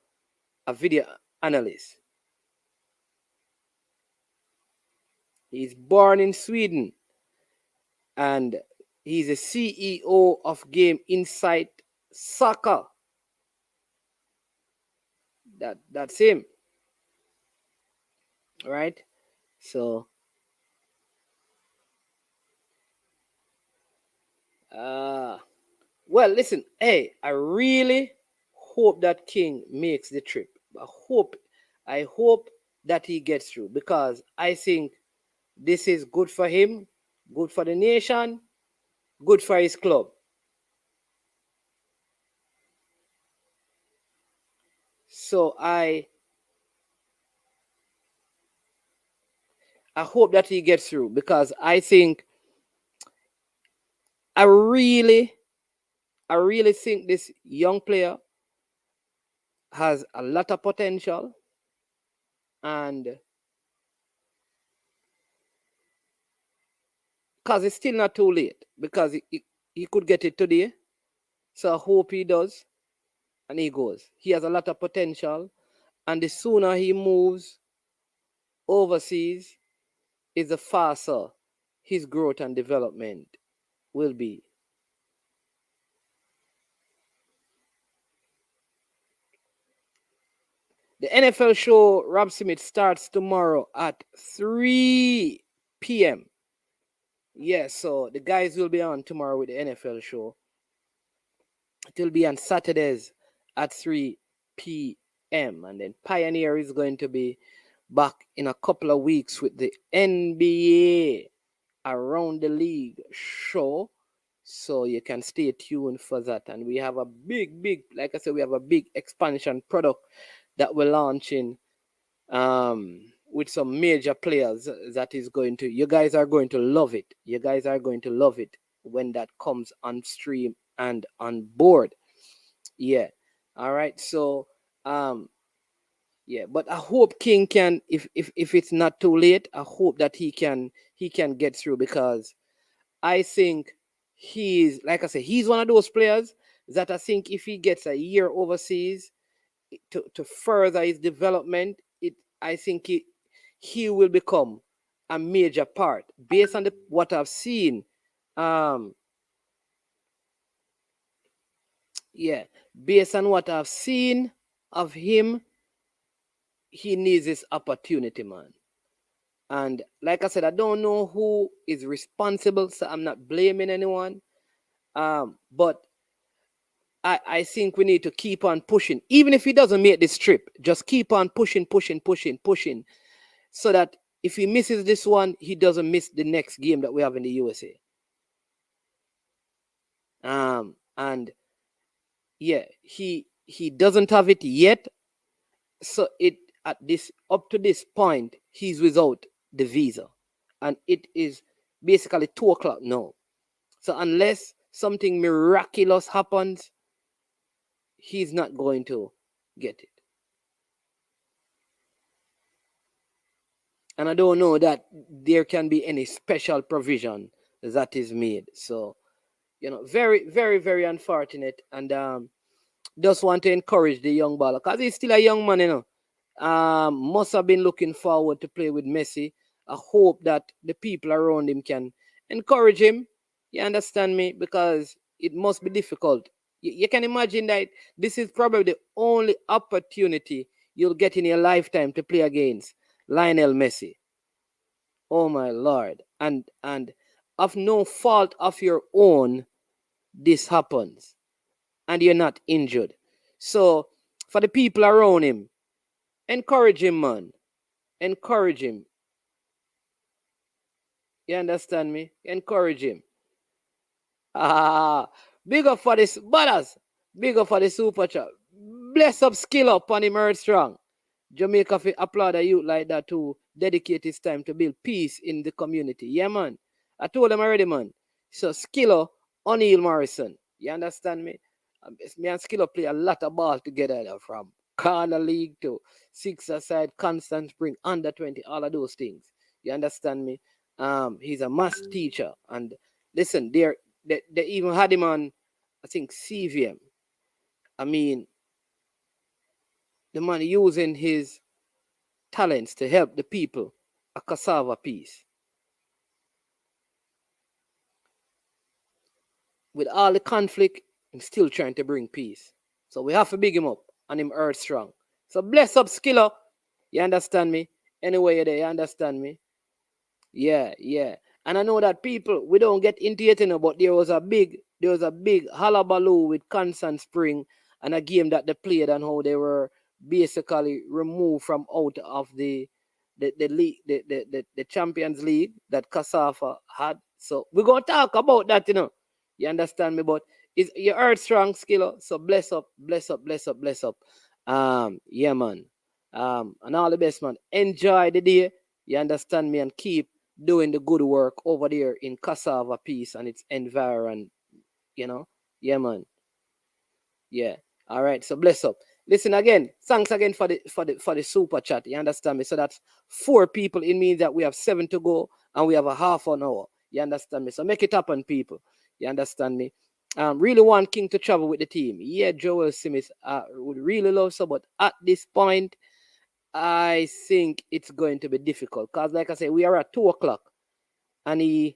a video analyst. He's born in Sweden and he's a CEO of Game Insight Soccer. That's him. Right? So well, listen, hey, I really hope that King makes the trip. I hope that he gets through because I think this is good for him, good for the nation, good for his club. So I hope that he gets through because I think I really think this young player has a lot of potential and because it's still not too late because he could get it today. So I hope he does and he goes. He has a lot of potential and the sooner he moves overseas is the faster his growth and development will be. The NFL show, Rob Smith, starts tomorrow at 3 p.m. Yeah, so the guys will be on tomorrow with the NFL show. It will be on Saturdays at 3 p.m. And then Pioneer is going to be back in a couple of weeks with the NBA Around the League show. So you can stay tuned for that. And we have a big, like I said, we have a big expansion product that we're launching with some major players that is going to, you guys are going to love it. You guys are going to love it when that comes on stream and on board. Yeah. All right. So, yeah, but I hope King can, if it's not too late, I hope that he can get through, because I think he's, like I said, he's one of those players that I think if he gets a year overseas to further his development, I think he will become a major part based on what I've seen. Yeah, based on what I've seen of him, he needs this opportunity, man. And like I said, I don't know who is responsible, so I'm not blaming anyone. But I think we need to keep on pushing. Even if he doesn't make this trip, just keep on pushing, so that if he misses this one, he doesn't miss the next game that we have in the USA. And yeah, he doesn't have it yet. So up to this point, he's without the visa. And it is basically 2:00 now. So unless something miraculous happens, he's not going to get it. And I don't know that there can be any special provision that is made. So, very, very, very unfortunate. And just want to encourage the young baller, because he's still a young man, must have been looking forward to play with Messi. I hope that the people around him can encourage him. You understand me? Because it must be difficult. You can imagine that this is probably the only opportunity you'll get in your lifetime to play against Lionel Messi. Oh my Lord. And of no fault of your own, this happens. And you're not injured. So for the people around him, encourage him, man. Encourage him. You understand me? Encourage him. Big up for this, brothers. Big up for the super chat. Bless up, skill up on him, earth strong. Jamaica fi applaud a youth like that to dedicate his time to build peace in the community. Yeah, man. I told them already, man. So Skillo, O'Neal Morrison. You understand me? Me and Skillo play a lot of ball together, from corner league to six-a-side, Constant Spring, under 20, all of those things. You understand me? He's a math teacher. And listen, they even had him on, I think, CVM. I mean, the man using his talents to help the people, a cassava piece. With all the conflict, I'm still trying to bring peace. So we have to big him up and him earth strong. So bless up, Skiller. You understand me? Anyway, you're there, you understand me? Yeah. And I know that people, we don't get into it, but there was a big hullabaloo with Constant Spring and a game that they played and how they were basically removed from out of the league, the Champions League that Kasafa had. So we're gonna talk about that, You understand me? But is your earth strong, Skiller? So bless up. Yeah, man. And all the best, man. Enjoy the day. You understand me? And keep doing the good work over there in Cassava Peace and its environment. Yeah, man. Yeah. All right. So bless up. Listen again. Thanks again for the super chat. You understand me? So that's 4 people. It means that we have 7 to go and we have a half an hour. You understand me? So make it happen, people. You understand me? Really want King to travel with the team. Yeah, Joel Smith would really love so, but at this point, I think it's going to be difficult. Because like I said, we are at 2:00 and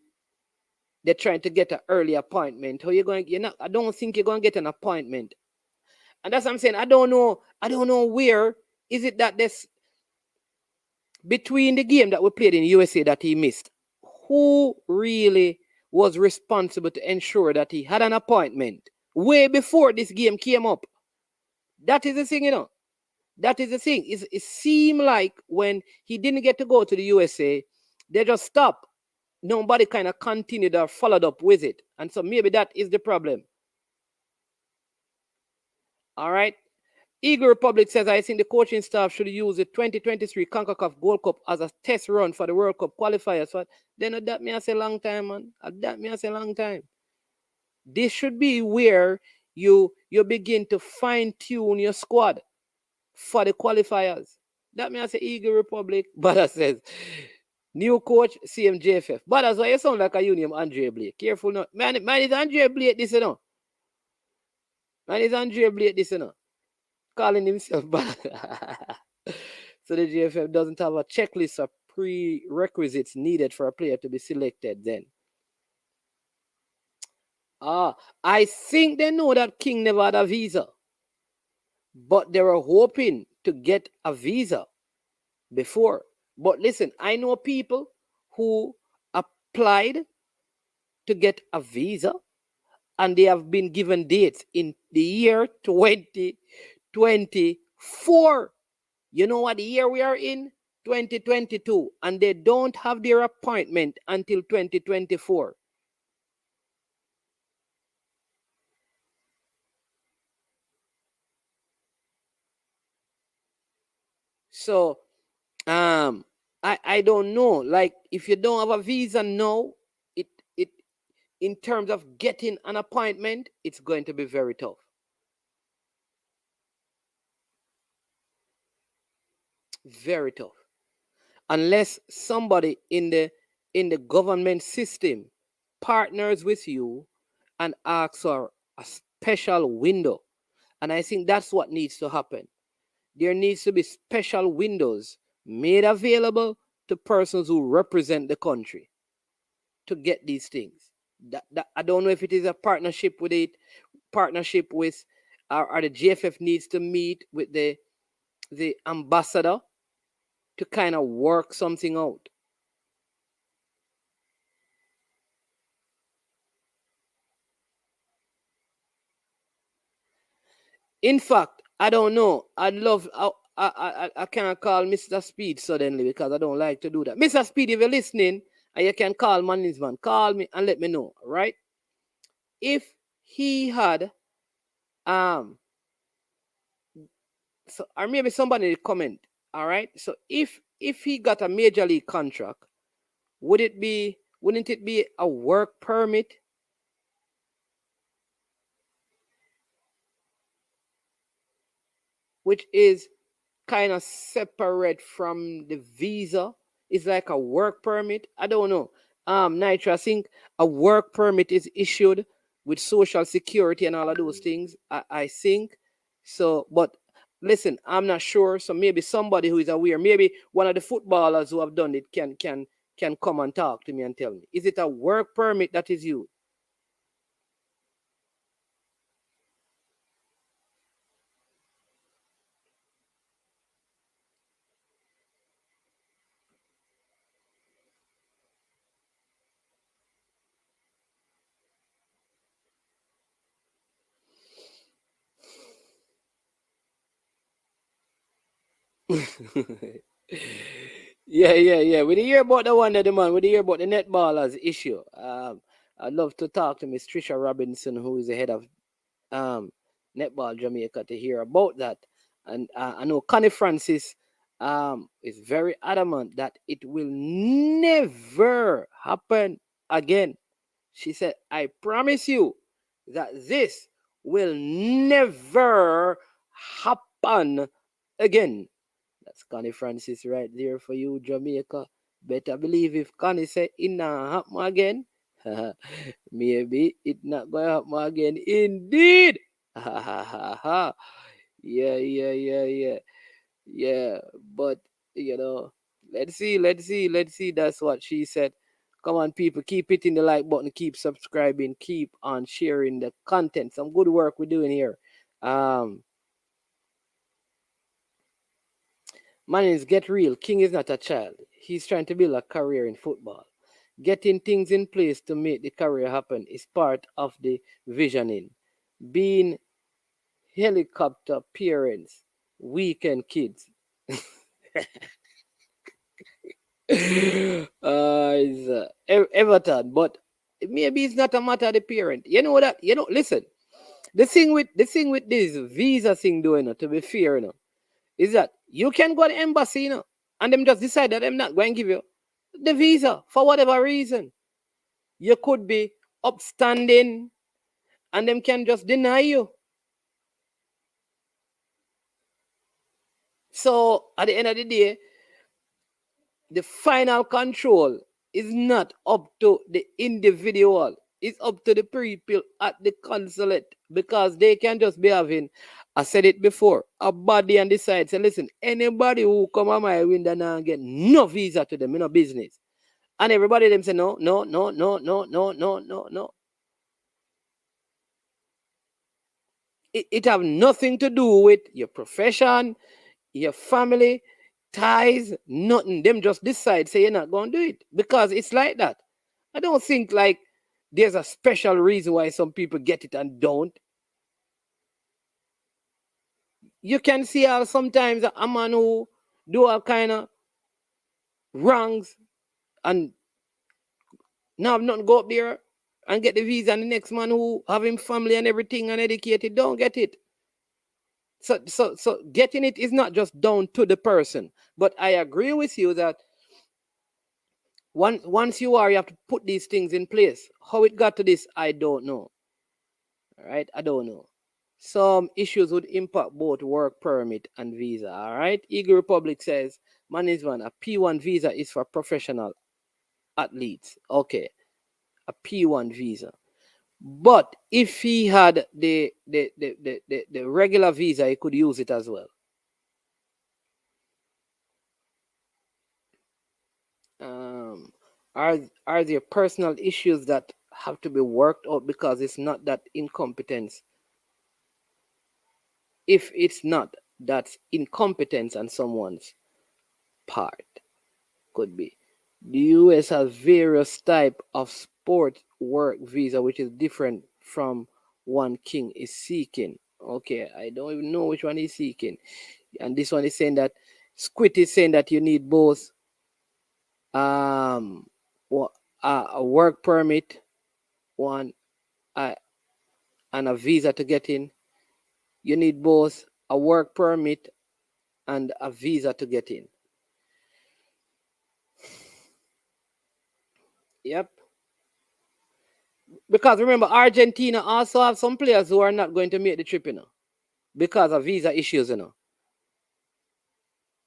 they're trying to get an early appointment. I don't think you're going to get an appointment. And that's what I'm saying. I don't know where is it that this between the game that we played in USA that he missed, who really was responsible to ensure that he had an appointment way before this game came up? That is the thing, you know. That is the thing. It seemed like when he didn't get to go to the USA, they just stopped. Nobody kind of continued or followed up with it. And so maybe that is the problem. All right. Eagle Republic says, I think the coaching staff should use the 2023 CONCACAF Gold Cup as a test run for the World Cup qualifiers. So then that me I say long time, man. That me I say long time. This should be where you begin to fine-tune your squad for the qualifiers. That me I say Eagle Republic. But says, new coach, CMJFF. But that's why you sound like a union Andre Blake. Careful now. Man is Andre Blake this, you know. Man is Andre Blake this, you know. Calling himself bad. So the GFF doesn't have a checklist of prerequisites needed for a player to be selected then. I think they know that King never had a visa. But they were hoping to get a visa before. But listen, I know people who applied to get a visa and they have been given dates in the year 2024. You know what year we are in? 2022. And they don't have their appointment until 2024. So, I don't know. Like, if you don't have a visa now, it in terms of getting an appointment, it's going to be very tough. Very tough. Unless somebody in the government system partners with you and asks for a special window. And I think that's what needs to happen. There needs to be special windows made available to persons who represent the country to get these things. That I don't know if it is a partnership with or the GFF needs to meet with the ambassador to kind of work something out. In fact, I don't know. I can't call Mr. Speed suddenly because I don't like to do that. Mr. Speed, if you're listening, and you can call Manlisman, call me and let me know, right? If he had so, or maybe somebody comment, all right? So if he got a major league contract, wouldn't it be a work permit? Which is kind of separate from the visa. It's like a work permit. I don't know. Nitro, I think a work permit is issued with Social Security and all of those things. I think so. But listen, I'm not sure. So maybe somebody who is aware, maybe one of the footballers who have done it can come and talk to me and tell me. Is it a work permit that is used? Yeah. We hear about the one that the man. We hear about the netballers issue. I'd love to talk to Miss Trisha Robinson, who is the head of Netball Jamaica, to hear about that. And I know Connie Francis is very adamant that it will never happen again. She said, I promise you that this will never happen again. That's Connie Francis right there for you, Jamaica. Better believe if Connie said it not happen again, maybe it not going to happen again. Indeed. Yeah. But, you know, let's see. That's what she said. Come on, people, keep hitting the like button, keep subscribing, keep on sharing the content. Some good work we're doing here. Man is get real. King is not a child. He's trying to build a career in football. Getting things in place to make the career happen is part of the visioning. Being helicopter parents, weekend kids. It's, Everton, but maybe it's not a matter of the parent. You know that. You know, listen. The thing with this visa thing doing, to be fair, is that you can go to the embassy, and them just decide that I'm not going to give you the visa for whatever reason. You could be upstanding, and them can just deny you. So at the end of the day, the final control is not up to the individual. It's up to the people at the consulate, because they can just be having, I said it before, a body and decide, say, listen, anybody who come on my window now and get no visa to them, business. And everybody them say, no, no, no, no, no, no, no, no, no. It have nothing to do with your profession, your family, ties, nothing. Them just decide, say, you're not going to do it. Because it's like that. I don't think like there's a special reason why some people get it and don't. You can see how sometimes a man who do all kind of wrongs and now have nothing go up there and get the visa, and the next man who have him family and everything and educated don't get it. So getting it is not just down to the person. But I agree with you that once you have to put these things in place. How it got to this, I don't know. All right, I don't know. Some issues would impact both work permit and visa. All right, Eagle Republic says, management, a P1 visa is for professional athletes. Okay, a P1 visa. But if he had the regular visa, he could use it as well. Are there personal issues that have to be worked out, because it's not that incompetence? If it's not, that's incompetence on someone's part. Could be. The US has various type of sport work visa, which is different from one King is seeking. Okay, I don't even know which one he's seeking. And this one is saying that Squid is saying that you need both a work permit, one and a visa to get in. You need both a work permit and a visa to get in. Yep. Because remember, Argentina also have some players who are not going to make the trip, because of visa issues,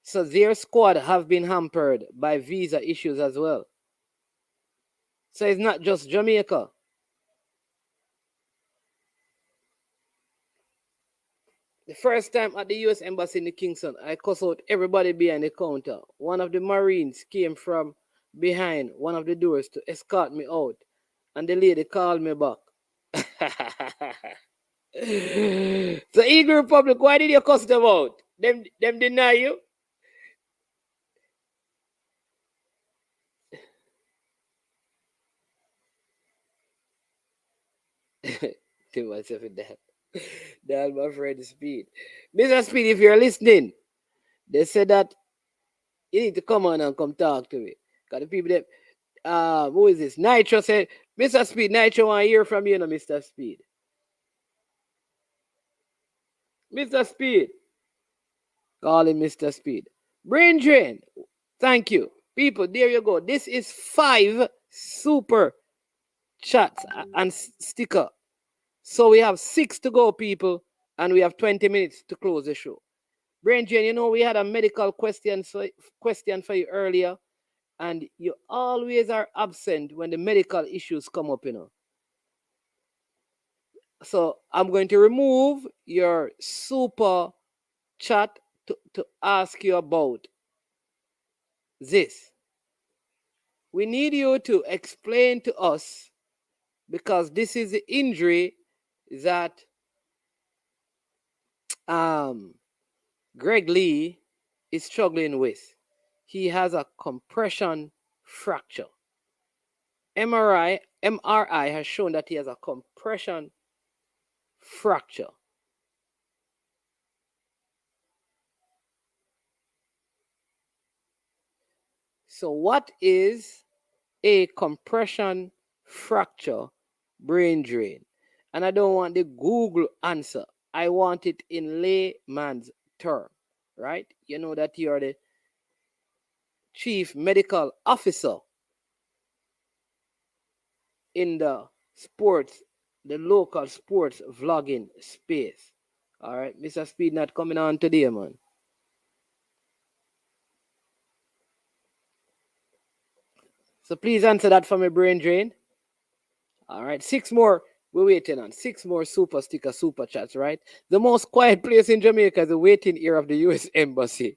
So their squad have been hampered by visa issues as well. So it's not just Jamaica. The first time at the US Embassy in the Kingston, I cuss out everybody behind the counter. One of the Marines came from behind one of the doors to escort me out, and the lady called me back. So Eagle Republic, why did you cuss them out? Them deny you? To myself in that. That's my friend Speed. Mr. Speed, if you're listening, they said that you need to come on and come talk to me. Because the people that, who is this? Nitro said, Mr. Speed, Nitro want to hear from you, Mr. Speed. Mr. Speed. Call him Mr. Speed. Brain drain. Thank you. People, there you go. This is 5 super chats and sticker. So we have 6 to go, people, and we have 20 minutes to close the show. Brain drain, we had a medical question for you earlier, and you always are absent when the medical issues come up, So I'm going to remove your super chat to ask you about this. We need you to explain to us, because this is the injury that Greg Leigh is struggling with. He has a compression fracture. MRI has shown that he has a compression fracture. So, what is a compression fracture brain drain? And I don't want the Google answer. I want it in layman's term, right? You know that you're the chief medical officer in the sports, the local sports vlogging space. All right, Mr. Speed not coming on today, man. So please answer that for me, brain drain. All right, 6 more. We're waiting on 6 more super sticker super chats, right? The most quiet place in Jamaica is the waiting ear of the U.S. Embassy.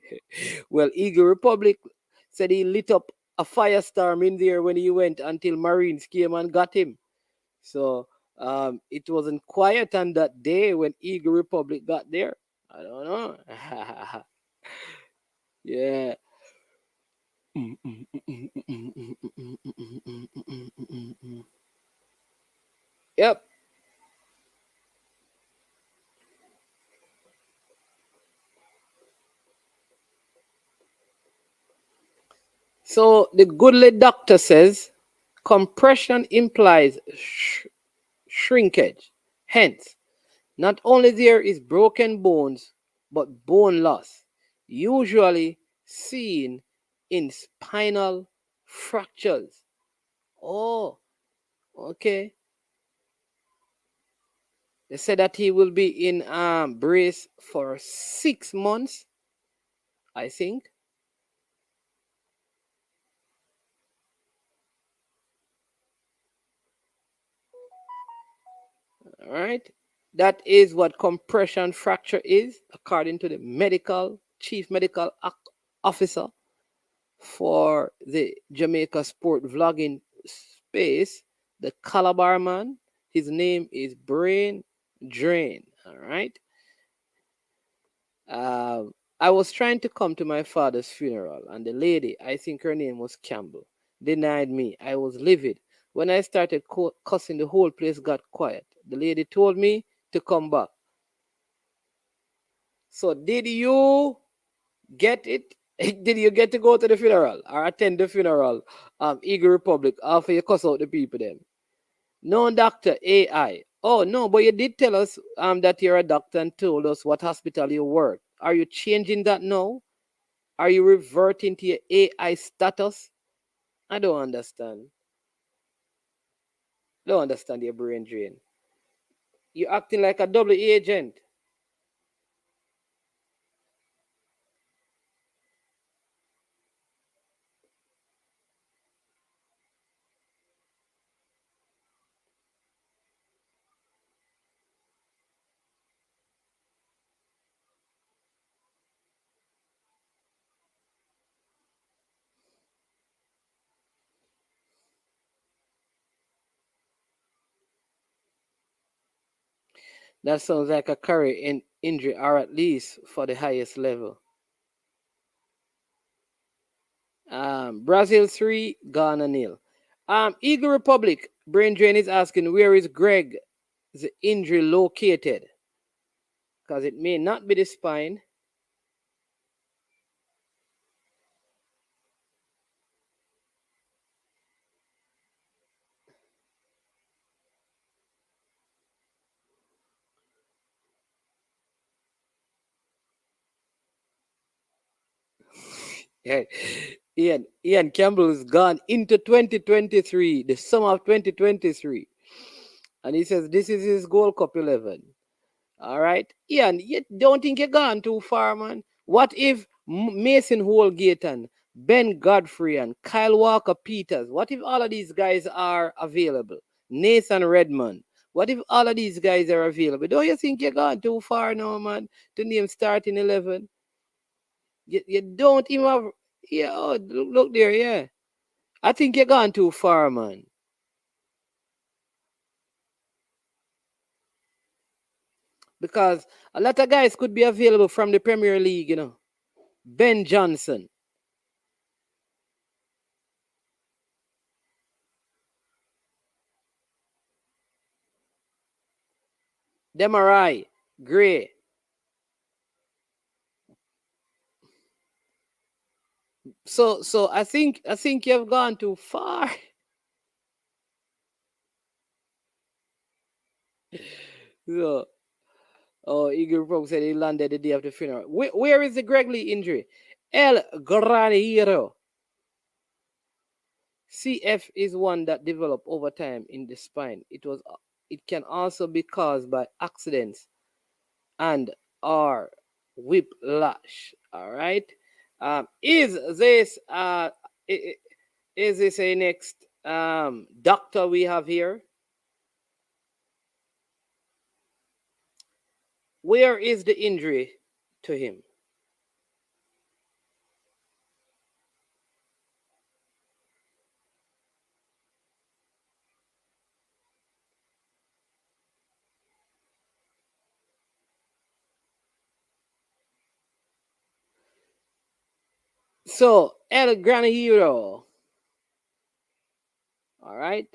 Well, Eagle Republic said he lit up a firestorm in there when he went until Marines came and got him. So it wasn't quiet on that day when Eagle Republic got there. I don't know. Yeah. Yep. So the goodly doctor says compression implies shrinkage. Hence, not only there is broken bones, but bone loss, usually seen in spinal fractures. Oh, okay. They said that he will be in brace for 6 months, I think. All right. That is what compression fracture is, according to the chief medical officer for the Jamaica sport vlogging space, the Calabar man. His name is Brain Drain. All right. I was trying to come to my father's funeral, and the lady, I think her name was Campbell, denied me. I was livid. When I started cussing, the whole place got quiet. The lady told me to come back. So, did you get it? Did you get to go to the funeral or attend the funeral? Eagle Republic, after you cuss out the people, then. No, doctor, AI. Oh, no, but you did tell us that you're a doctor and told us what hospital you work. Are you changing that now? Are you reverting to your AI status? I don't understand. Don't understand your brain drain. You're acting like a double agent. That sounds like a curry injury, or at least for the highest level. Brazil 3, Ghana nil. Eagle Republic, Brain Drain is asking, where is Greg's injury located? Because it may not be the spine. Yeah. Ian Campbell is gone into 2023, the summer of 2023. And he says this is his Gold Cup 11. All right. Ian, you don't think you're gone too far, man? What if Mason Holgate and Ben Godfrey and Kyle Walker Peters, what if all of these guys are available? Nathan Redmond. What if all of these guys are available? Don't you think you're gone too far now, man, to name starting 11? You don't even have. Yeah, oh, look there, yeah. I think you're gone too far, man. Because a lot of guys could be available from the Premier League, Ben Johnson. Demarai Gray. So I think you've gone too far. So, oh, Eagle Pro said he landed the day of the funeral. Where is the Greg Leigh injury? El Granero. CF is one that developed over time in the spine. It can also be caused by accidents and or whiplash. All right. Is this a next doctor we have here? Where is the injury to him? So El Granero. All right.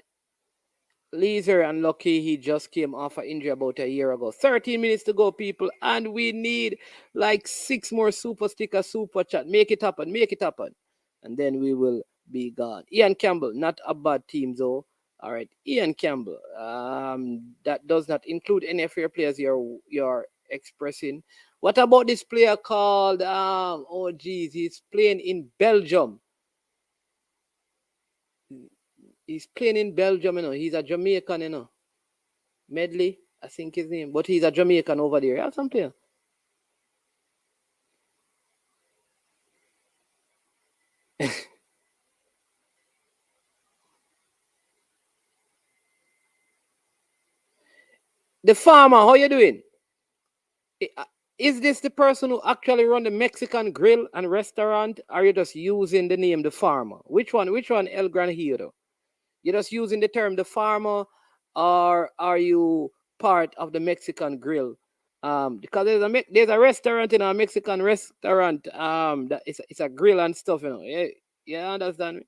Lee's unlucky. He just came off an injury about a year ago. 13 minutes to go, people. And we need like 6 more super sticker, super chat. Make it happen. Make it happen. And then we will be gone. Ian Campbell, not a bad team though. All right. Ian Campbell. That does not include any of your players you're expressing. What about this player called oh geez, he's playing in Belgium. He's playing in Belgium, you know. He's a Jamaican, you know. Medley, I think his name. But he's a Jamaican over there. Yeah, some player. The farmer, how you doing? Is this the person who actually run the Mexican grill and restaurant? Or are you just using the name the farmer? Which one, El Granjero? You're just using the term the farmer, or are you part of the Mexican grill? Because there's a restaurant, in a Mexican restaurant. That it's a grill and stuff, you know. Yeah, understand me?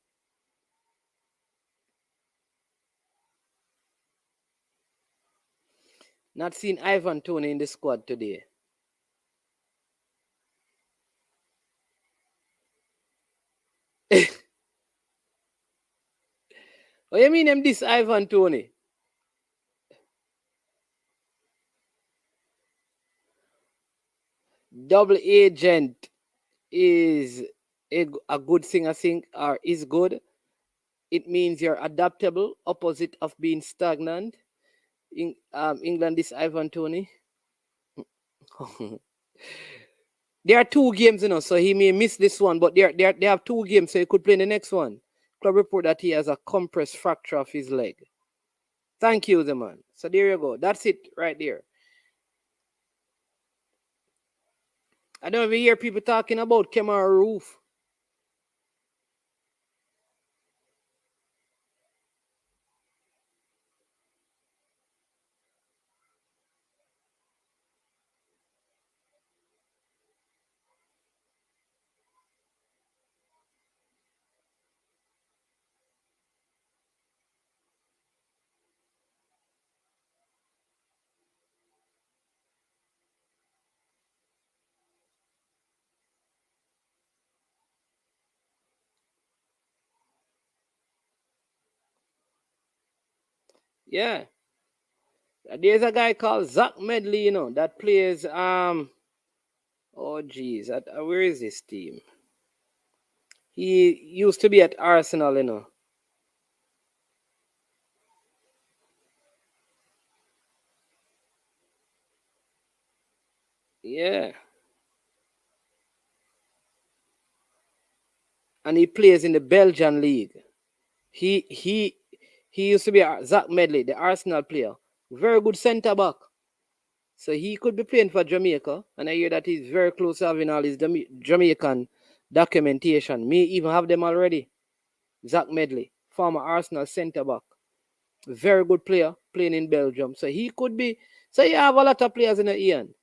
Not seen Ivan Toney in the squad today. What you mean him this Ivan Toney? Double agent is a good thing, I think, or is good. It means you're adaptable, opposite of being stagnant. England, this Ivan Toney. There are 2 games, you know, so he may miss this one, but they have 2 games, so he could play in the next one. Club report that he has a compressed fracture of his leg. Thank you, the man. So there you go. That's it right there. I don't even hear people talking about Kemar Roof. Yeah. There's a guy called Zach Medley, you know, that plays oh geez, where is this team? He used to be at Arsenal, you know. Yeah. And he plays in the Belgian league. He used to be Zach Medley, the Arsenal player. Very good centre back. So he could be playing for Jamaica. And I hear that he's very close to having all his Jamaican documentation. May even have them already. Zach Medley, former Arsenal centre back. Very good player playing in Belgium. So he could be. So you have a lot of players in the Ian.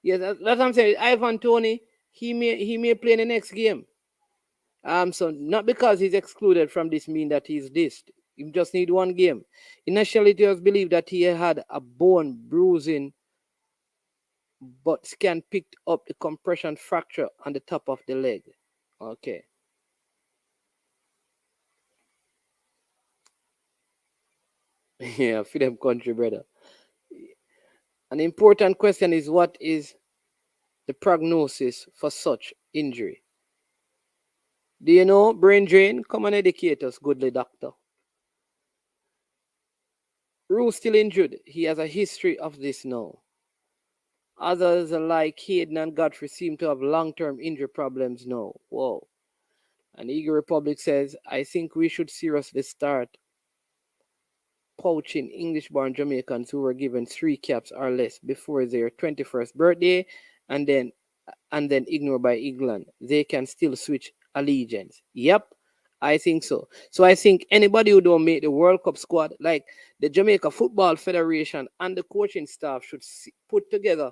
Yes, that's what I'm saying. Ivan Tony, he may play in the next game. So not because he's excluded from this mean that he's dissed. He just need one game. Initially, it was believed that he had a bone bruising, but scan picked up the compression fracture on the top of the leg. Okay. Yeah, for them country, brother. An important question is, what is the prognosis for such injury? Do you know brain drain? Come and educate us, goodly doctor. Rue still injured. He has a history of this now. Others like Hayden and Godfrey seem to have long-term injury problems now. Whoa. And Eagle Republic says, I think we should seriously start poaching English-born Jamaicans who were given 3 caps or less before their 21st birthday and then ignored by England. They can still switch allegiance. Yep, I think so. So I think anybody who don't make the World Cup squad, like the Jamaica Football Federation and the coaching staff, should put together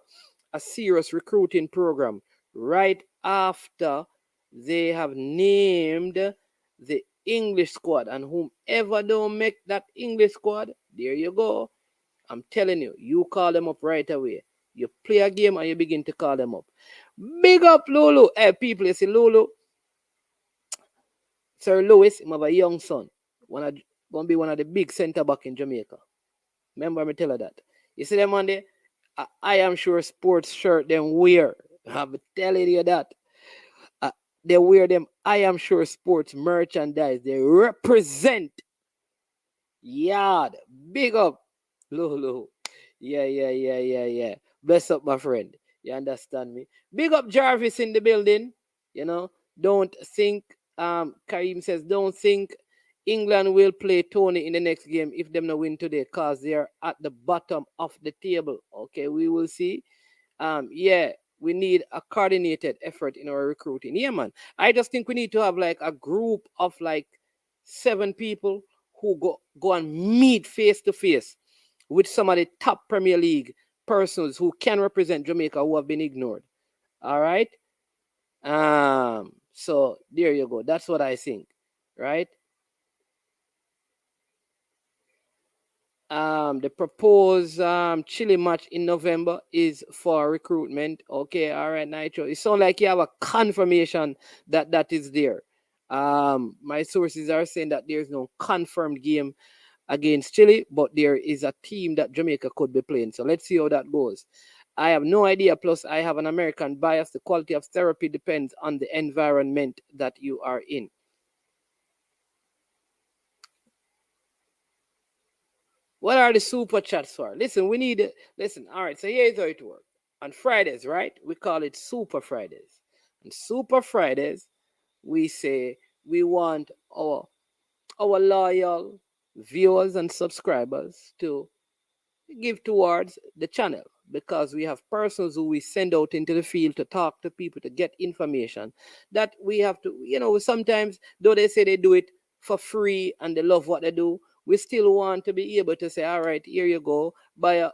a serious recruiting program right after they have named the English squad. And whomever don't make that English squad, there you go. I'm telling you, you call them up right away. You play a game and you begin to call them up. Big up Lulu. Hey, people, you see Lulu? Sir Lewis, him have a young son. Gonna be one of the big centre back in Jamaica. Remember me tell her that. You see them on there? I am sure sports shirt them wear. I'm telling you that. They wear them I am sure sports merchandise. They represent yard. Big up Lulu. Yeah. Bless up, my friend. You understand me? Big up Jarvis in the building. You know, don't think, Karim says, don't think England will play Tony in the next game if them not win today, because they are at the bottom of the table. Okay, we will see. Yeah, we need a coordinated effort in our recruiting. Yeah, man. I just think we need to have like a group of like 7 people who go and meet face to face with some of the top Premier League persons who can represent Jamaica who have been ignored. All right. So there you go. That's what I think. Right. The proposed Chile match in November is for recruitment. Okay, all right, Nitro. It sounds like you have a confirmation that is there. My sources are saying that there's no confirmed game against Chile, but there is a team that Jamaica could be playing. So let's see how that goes. I have no idea. Plus, I have an American bias. The quality of therapy depends on the environment that you are in. What are the super chats for? Listen, we need it. Listen, all right, so here's how it works. On Fridays, right? We call it Super Fridays. And Super Fridays, we say we want our loyal viewers and subscribers to give towards the channel, because we have persons who we send out into the field to talk to people, to get information that we have to, sometimes, though they say they do it for free and they love what they do, we still want to be able to say, all right, here you go, buy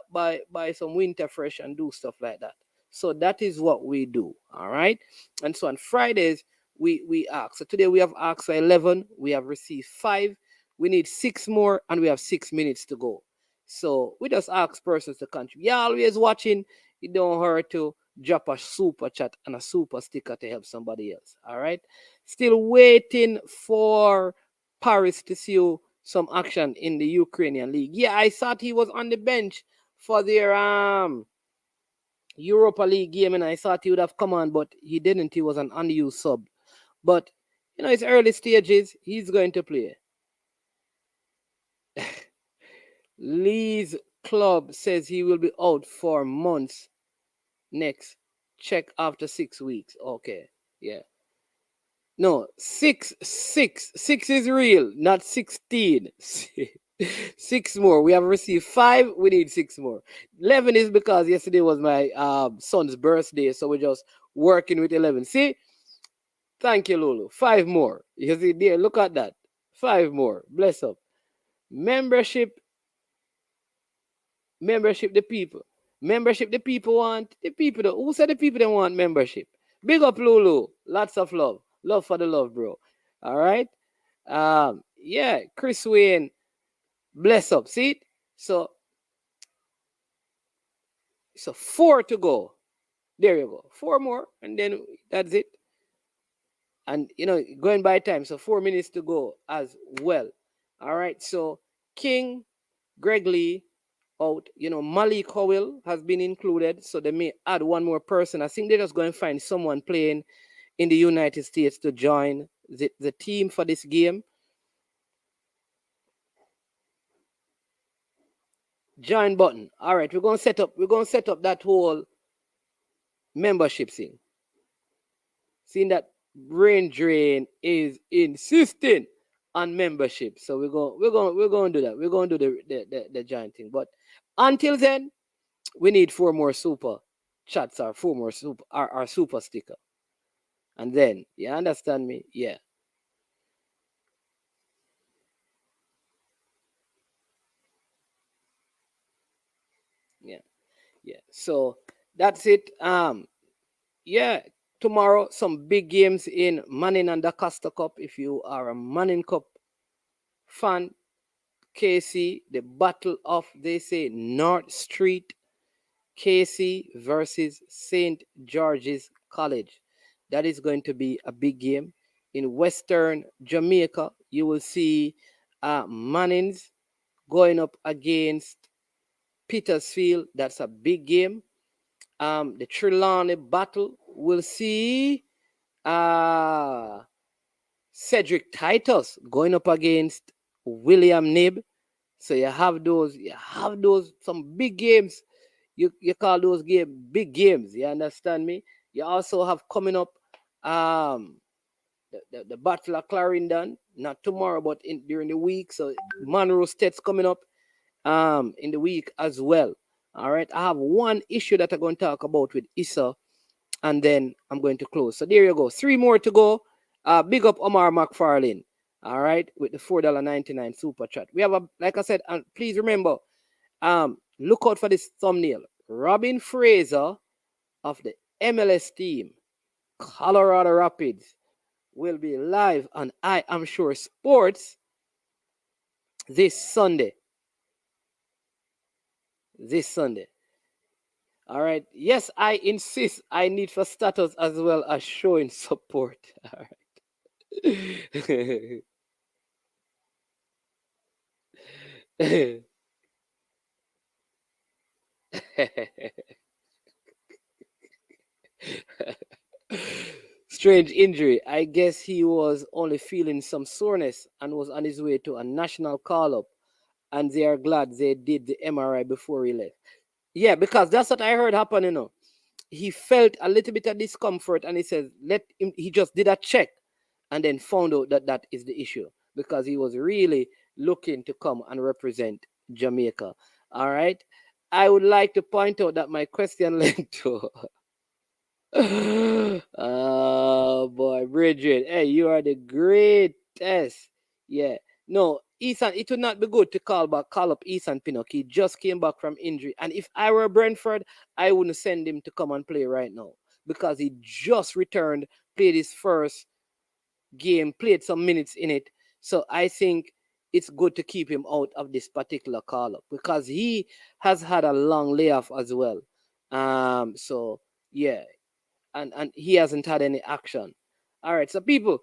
some winter fresh and do stuff like that. So that is what we do. All right. And so on Fridays, we ask. So today we have asked for 11. We have received 5. We need 6 more, and we have 6 minutes to go. So we just ask persons to contribute. You're always watching. It don't hurt to drop a super chat and a super sticker to help somebody else. All right. Still waiting for Paris to see some action in the Ukrainian league. Yeah, I thought he was on the bench for their Europa League game, and I thought he would have come on, but he didn't. He was an unused sub. But it's early stages. He's going to play. Leigh's club says he will be out for months. Next, check after 6 weeks. Okay, yeah. No, 6 is real, not 16. 6 more. We have received 5. We need 6 more. 11 is because yesterday was my son's birthday, so we're just working with 11. See? Thank you, Lulu. 5 more. You see there, look at that. 5 more. Bless up. Membership, the people. Membership, the people want. The people, who said the people don't want membership? Big up Lulu. Lots of love. Love for the love, bro. All right. Yeah, Chris Wayne, bless up. See it? So 4 to go. There you go. 4 more, and then that's it. And going by time, so 4 minutes to go as well. All right. So King, Greg Leigh out. Malik Howell has been included, so they may add one more person. I think they're just going to find someone playing in the United States to join the team for this game. Join button. All right, we're going to set up that whole membership thing. Seeing that Brain Drain is insisting on membership, so we're going to do that. We're going to do the join thing. But until then, we need 4 more super chats or 4 more super our super sticker. And then, you understand me? Yeah. Yeah. So that's it. Yeah. Tomorrow, some big games in Manning and the Costa Cup. If you are a Manning Cup fan, KC, the battle of, they say, North Street, KC versus St. George's College. That is going to be a big game. In Western Jamaica, you will see Mannings going up against Petersfield. That's a big game. The Trelawney battle, we'll see Cedric Titus going up against William Nib. So you have those some big games. You call those games big games. You understand me? You also have coming up the Battle of Clarendon, not tomorrow, but during the week. So Monroe State's coming up in the week as well. All right. I have one issue that I'm going to talk about with Issa, and then I'm going to close. So there you go. 3 more to go. Big up Omar McFarlane. All right, with the $4.99 super chat. We have like I said, and please remember, look out for this thumbnail. Robin Fraser of the MLS team, Colorado Rapids, will be live on I Am Sure Sports this Sunday. All right. Yes, I insist. I need for status as well as showing support. All right. Strange injury. I guess he was only feeling some soreness and was on his way to a national call-up, and they are glad they did the MRI before he left. Yeah, because that's what I heard happen, He felt a little bit of discomfort, and he says he just did a check and then found out that is the issue, because he was really looking to come and represent Jamaica. All right. I would like to point out that my question led to oh boy, Bridget. Hey, you are the greatest. Yeah. No, Ethan, it would not be good to call up Ethan Pinnock. He just came back from injury. And if I were Brentford, I wouldn't send him to come and play right now, because he just returned, played his first game, played some minutes in it. So I think it's good to keep him out of this particular call-up, because he has had a long layoff as well. So yeah, and he hasn't had any action. All right, so people,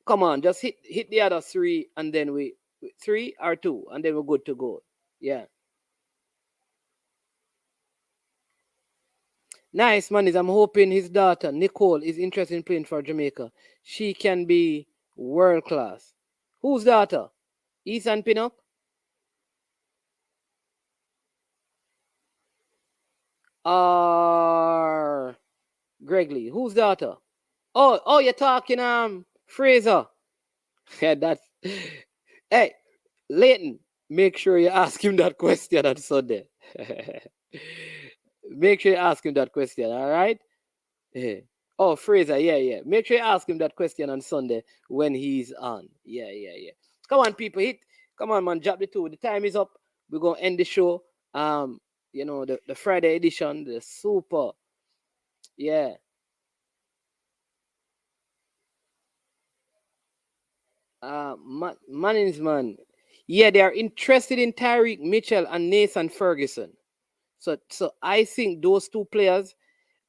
come on, just hit the other 3, and then we 3 or 2, and then we're good to go. Yeah. Nice, man. I'm hoping his daughter, Nicole, is interested in playing for Jamaica. She can be world class. Whose daughter? Ethan Pinnock? Or Greg Leigh? Whose daughter? Oh, you're talking Fraser. Yeah, that's hey, Leighton, make sure you ask him that question on Sunday. Make sure you ask him that question, all right? Yeah. Oh, Fraser, yeah. Make sure you ask him that question on Sunday when he's on. Yeah. Come on, people, come on, man, drop the 2. The time is up. We're gonna end the show. You know, the Friday edition, the super. Yeah. Man. Yeah, they are interested in Tyreek Mitchell and Nathan Ferguson. So I think those two players,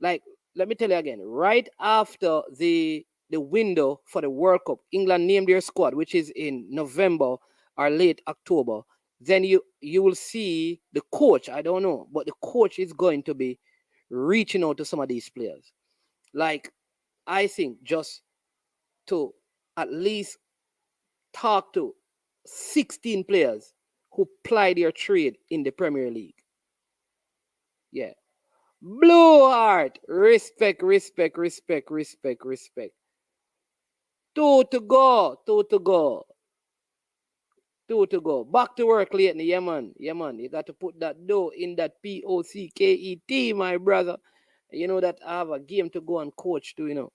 like, let me tell you again, right after the window for the World Cup, England named their squad, which is in November or late October. Then you will see the coach. I don't know, but the coach is going to be reaching out to some of these players. Like, I think just to at least talk to 16 players who ply their trade in the Premier League. Yeah. Blue Heart. Respect, respect, respect, respect, respect. Two to go. Two to go. Two to go. Back to work, Leighton. Yeah, man. Yeah, man. You got to put that dough in that POCKET, my brother. You know that I have a game to go and coach too, you know.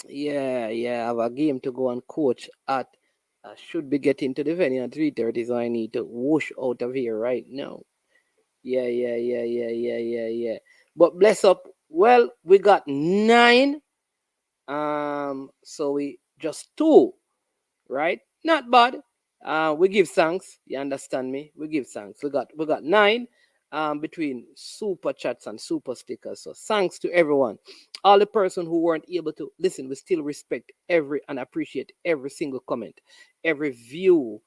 Yeah, I have a game to go and coach at. I should be getting to the venue at 3:30, so I need to whoosh out of here right now. Yeah. But bless up. Well, we got 9. So we just 2, right? Not bad. We give thanks. You understand me? We give thanks. We got 9 between super chats and super stickers. So thanks to everyone. All the person who weren't able to listen, we still respect every and appreciate every single comment, every view,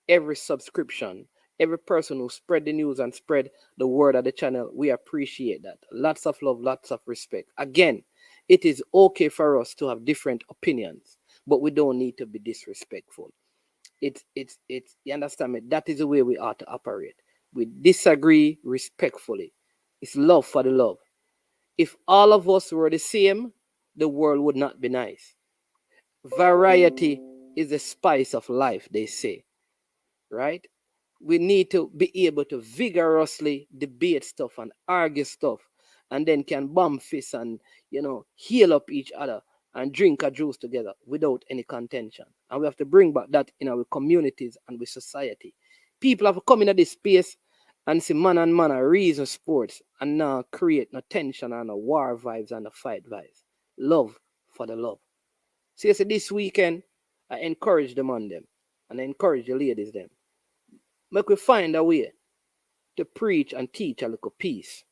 every subscription, every person who spread the news and spread the word of the channel. We appreciate that. Lots of love, lots of respect. Again, it is okay for us to have different opinions, but we don't need to be disrespectful. It's you understand me? That is the way we ought to operate. We disagree respectfully. It's love for the love. If all of us were the same, the world would not be nice. Variety is the spice of life, they say. Right? We need to be able to vigorously debate stuff and argue stuff, and then can bomb fists and, heal up each other and drink a juice together without any contention. And we have to bring back that in our communities and with society. People have to come into this space and see man and man are reason sports and now create no tension and no war vibes and no fight vibes. Love for the love. See, this weekend, I encourage them on them and I encourage the ladies them. Make we find a way to preach and teach a little peace.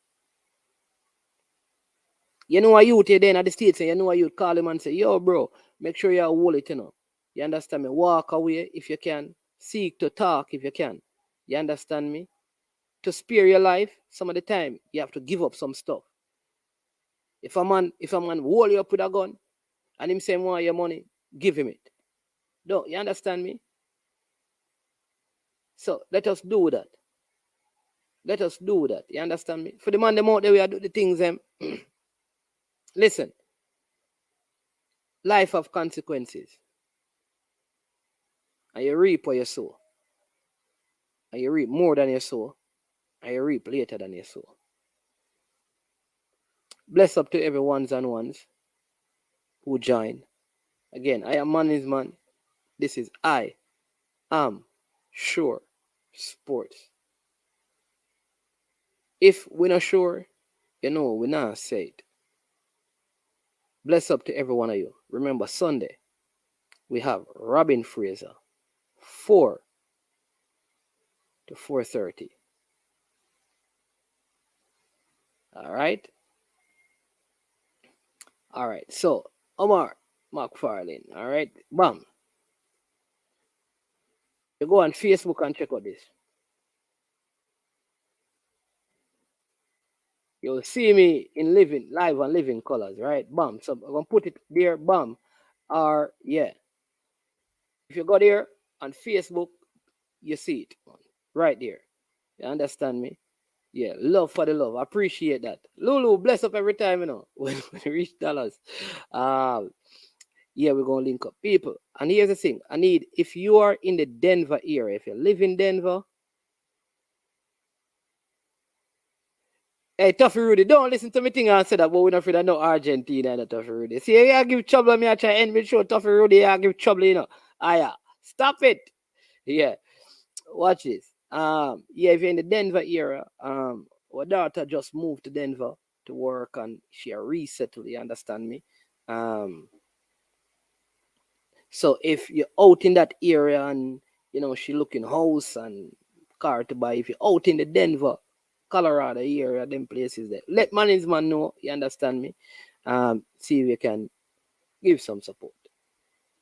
You know a youth here then at the States, and you know a youth call him and say, yo, bro, make sure you hold it, You understand me? Walk away if you can. Seek to talk if you can. You understand me? To spare your life, some of the time, you have to give up some stuff. If a man hold you up with a gun, and him say, want your money, give him it. Don't you understand me? So let us do that. Let us do that. You understand me? For the man, them out there, we are do the things, listen. Life of consequences. And you reap what you sow. And you reap more than you sow. And you reap later than you sow. Bless up to every ones and ones who join. Again, I am Man is Man. This is I Am Sure Sports. If we're not sure, we're not say it. Bless up to every one of you. Remember, Sunday, we have Robin Fraser, 4 to 4:30. All right? All right. So, Omar McFarlane, all right? Bam. You go on Facebook and check out this. You'll see me in live and living colors, right? Bam. So I'm going to put it there, bam. Or, yeah. If you go there on Facebook, you see it right there. You understand me? Yeah, love for the love. I appreciate that. Lulu, bless up every time, when we reach dollars. Yeah, we're going to link up people. And here's the thing. If you are in the Denver area, if you live in Denver, hey, Toughy Rudy, don't listen to me thing and say that, but we're not afraid of no Argentina and Toughy Rudy. See, I give trouble, me I try to end me show Toughy Rudy, I give trouble, yeah. Stop it. Yeah. Watch this. Yeah, if you're in the Denver area, our daughter just moved to Denver to work and she resettled, you understand me? So if you're out in that area and she looking house and car to buy, if you're out in the Denver, Colorado area, them places there, let management know, you understand me? See if you can give some support.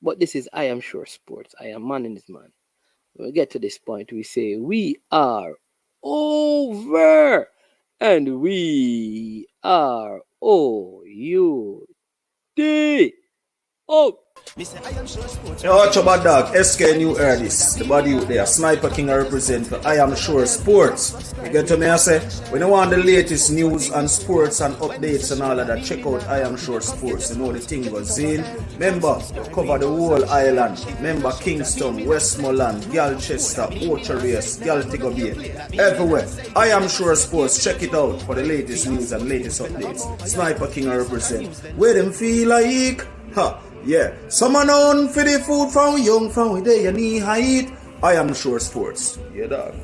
But this is I Am Sure Sports. I am management. When we get to this point, we say we are over and we are OUD. Oh. Yo, watch your bad dog, SK New Air this. The body out there, Sniper King I represent for I Am Sure Sports. You get to me, I say, when you want the latest news and sports and updates and all of that, check out I Am Sure Sports. You know the thing goes in. Remember, cover the whole island. Remember Kingston, Westmoreland, Galchester, Ocho-Race, Galtigo Bay. Everywhere. I Am Sure Sports. Check it out for the latest news and latest updates. Sniper King I represent. Where them feel like? Ha. Yeah, someone on for the food from young, from where they knee height. I Am Sure Sports. Yeah, dog.